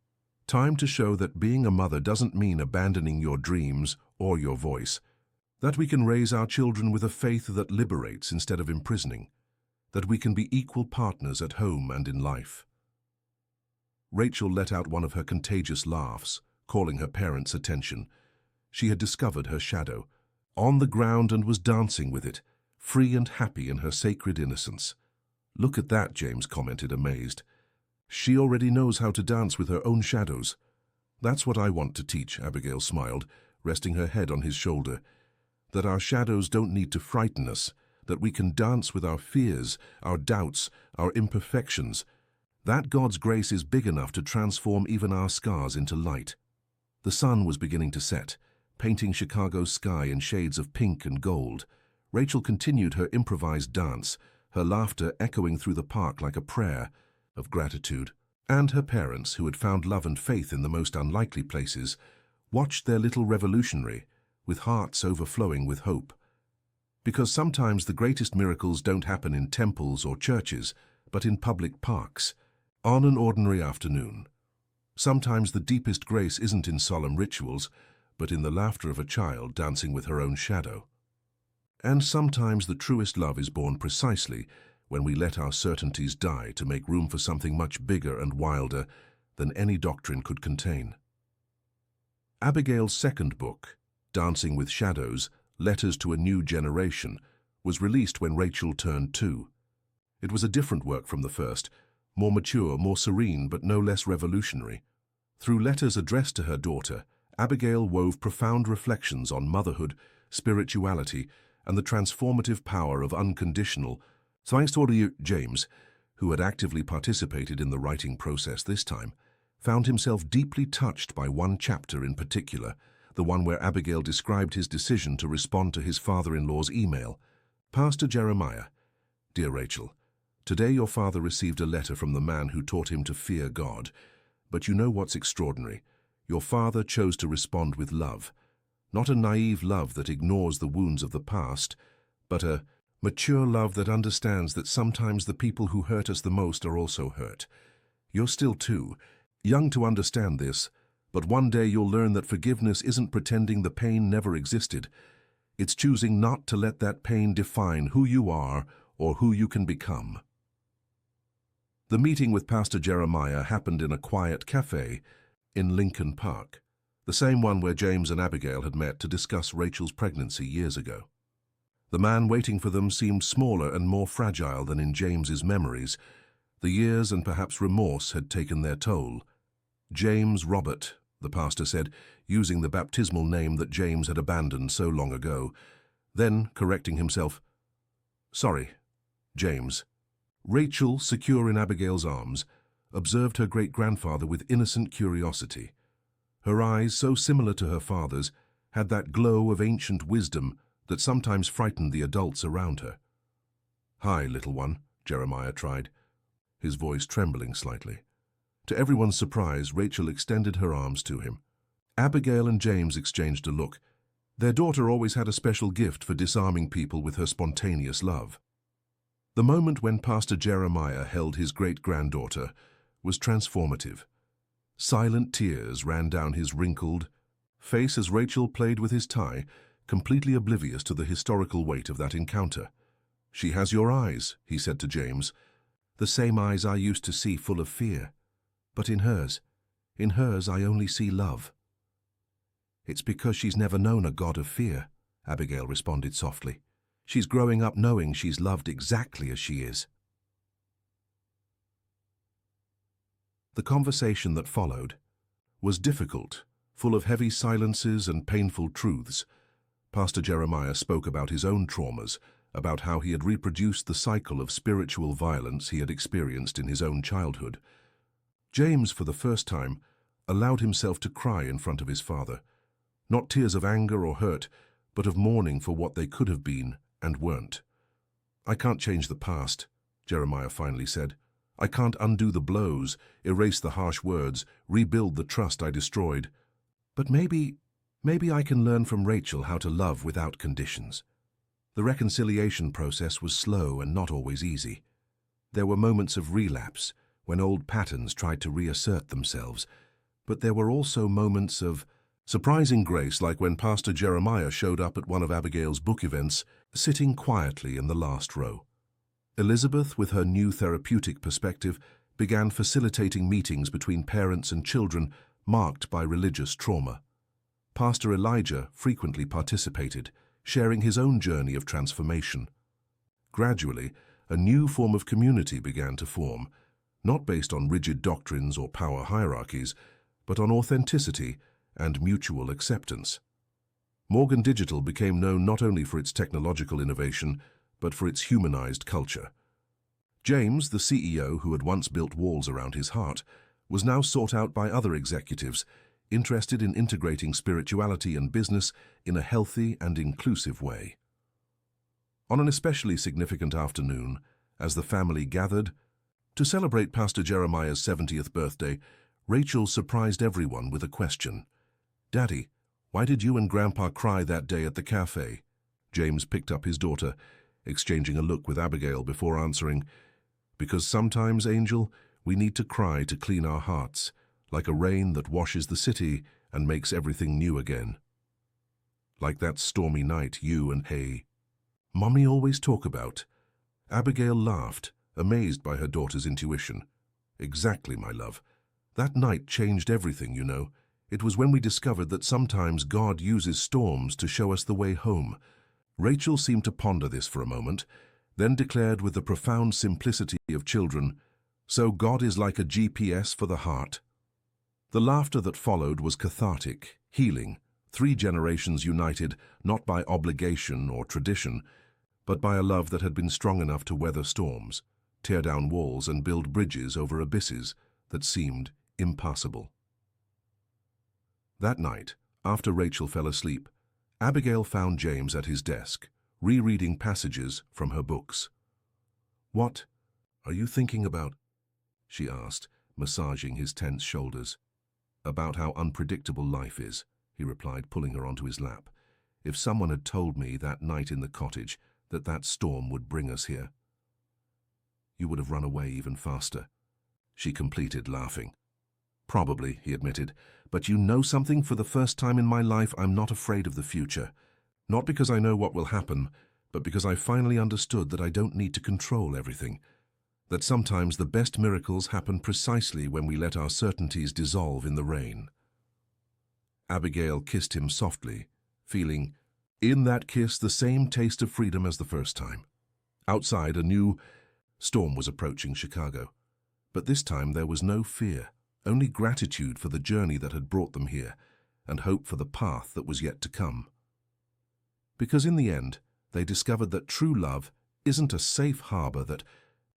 "Time to show that being a mother doesn't mean abandoning your dreams or your voice, that we can raise our children with a faith that liberates instead of imprisoning, that we can be equal partners at home and in life." Rachel let out one of her contagious laughs, calling her parents' attention. She had discovered her shadow, on the ground and was dancing with it, free and happy in her sacred innocence. "Look at that," James commented, amazed. "She already knows how to dance with her own shadows." "That's what I want to teach," Abigail smiled, resting her head on his shoulder. "That our shadows don't need to frighten us, that we can dance with our fears, our doubts, our imperfections. That God's grace is big enough to transform even our scars into light." The sun was beginning to set, painting Chicago's sky in shades of pink and gold. Rachel continued her improvised dance, her laughter echoing through the park like a prayer of gratitude. And her parents, who had found love and faith in the most unlikely places, watched their little revolutionary, with hearts overflowing with hope. Because sometimes the greatest miracles don't happen in temples or churches, but in public parks, on an ordinary afternoon. Sometimes the deepest grace isn't in solemn rituals, but in the laughter of a child dancing with her own shadow. And sometimes the truest love is born precisely when we let our certainties die to make room for something much bigger and wilder than any doctrine could contain. Abigail's second book, Dancing with Shadows, Letters to a New Generation, was released when Rachel turned 2. It was a different work from the first, more mature, more serene, but no less revolutionary. Through letters addressed to her daughter, Abigail wove profound reflections on motherhood, spirituality, and the transformative power of unconditional. Thanks to you, James, who had actively participated in the writing process this time, found himself deeply touched by one chapter in particular, the one where Abigail described his decision to respond to his father-in-law's email. "Pastor Jeremiah, dear Rachel, today your father received a letter from the man who taught him to fear God. But you know what's extraordinary? Your father chose to respond with love. Not a naive love that ignores the wounds of the past, but a mature love that understands that sometimes the people who hurt us the most are also hurt. You're still too young to understand this, but one day you'll learn that forgiveness isn't pretending the pain never existed. It's choosing not to let that pain define who you are or who you can become." The meeting with Pastor Jeremiah happened in a quiet cafe in Lincoln Park, the same one where James and Abigail had met to discuss Rachel's pregnancy years ago. The man waiting for them seemed smaller and more fragile than in James's memories. The years and perhaps remorse had taken their toll. "James Robert," the pastor said, using the baptismal name that James had abandoned so long ago. Then, correcting himself, "Sorry, James." Rachel, secure in Abigail's arms, observed her great-grandfather with innocent curiosity. Her eyes, so similar to her father's, had that glow of ancient wisdom that sometimes frightened the adults around her. "Hi, little one," Jeremiah tried, his voice trembling slightly. To everyone's surprise, Rachel extended her arms to him. Abigail and James exchanged a look. Their daughter always had a special gift for disarming people with her spontaneous love. The moment when Pastor Jeremiah held his great-granddaughter was transformative. Silent tears ran down his wrinkled face as Rachel played with his tie, completely oblivious to the historical weight of that encounter. "She has your eyes," he said to James, "the same eyes I used to see full of fear. But in hers I only see love." "It's because she's never known a God of fear," Abigail responded softly. "She's growing up knowing she's loved exactly as she is." The conversation that followed was difficult, full of heavy silences and painful truths. Pastor Jeremiah spoke about his own traumas, about how he had reproduced the cycle of spiritual violence he had experienced in his own childhood. James, for the first time, allowed himself to cry in front of his father. Not tears of anger or hurt, but of mourning for what they could have been and weren't. "I can't change the past," Jeremiah finally said. "I can't undo the blows, erase the harsh words, rebuild the trust I destroyed. But maybe I can learn from Rachel how to love without conditions." The reconciliation process was slow and not always easy. There were moments of relapse, when old patterns tried to reassert themselves, but there were also moments of surprising grace, like when Pastor Jeremiah showed up at one of Abigail's book events, sitting quietly in the last row. Elizabeth, with her new therapeutic perspective, began facilitating meetings between parents and children marked by religious trauma. Pastor Elijah frequently participated, sharing his own journey of transformation. Gradually, a new form of community began to form, not based on rigid doctrines or power hierarchies, but on authenticity and mutual acceptance. Morgan Digital became known not only for its technological innovation, but for its humanized culture. James, the CEO who had once built walls around his heart, was now sought out by other executives interested in integrating spirituality and business in a healthy and inclusive way. On an especially significant afternoon, as the family gathered to celebrate Pastor Jeremiah's 70th birthday, Rachel surprised everyone with a question. "Daddy, why did you and Grandpa cry that day at the cafe?" James picked up his daughter, exchanging a look with Abigail before answering, "Because sometimes, Angel, we need to cry to clean our hearts, like a rain that washes the city and makes everything new again. Like that stormy night you and Mommy always talk about." Abigail laughed, amazed by her daughter's intuition. "Exactly, my love. That night changed everything, you know. It was when we discovered that sometimes God uses storms to show us the way home." Rachel seemed to ponder this for a moment, then declared with the profound simplicity of children, "So God is like a GPS for the heart." The laughter that followed was cathartic, healing, 3 generations united not by obligation or tradition, but by a love that had been strong enough to weather storms, tear down walls and build bridges over abysses that seemed impassable. That night, after Rachel fell asleep, Abigail found James at his desk, rereading passages from her books. "What are you thinking about?" she asked, massaging his tense shoulders. "About how unpredictable life is," he replied, pulling her onto his lap. "If someone had told me that night in the cottage that storm would bring us here, you would have run away even faster," she completed, laughing. "Probably," he admitted, "but you know something? For the first time in my life, I'm not afraid of the future. Not because I know what will happen, but because I finally understood that I don't need to control everything. That sometimes the best miracles happen precisely when we let our certainties dissolve in the rain." Abigail kissed him softly, feeling in that kiss the same taste of freedom as the first time. Outside, a new storm was approaching Chicago. But this time there was no fear, only gratitude for the journey that had brought them here, and hope for the path that was yet to come. Because in the end, they discovered that true love isn't a safe harbor that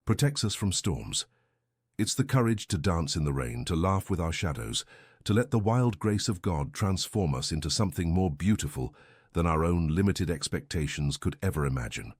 protects us from storms. It's the courage to dance in the rain, to laugh with our shadows, to let the wild grace of God transform us into something more beautiful than our own limited expectations could ever imagine.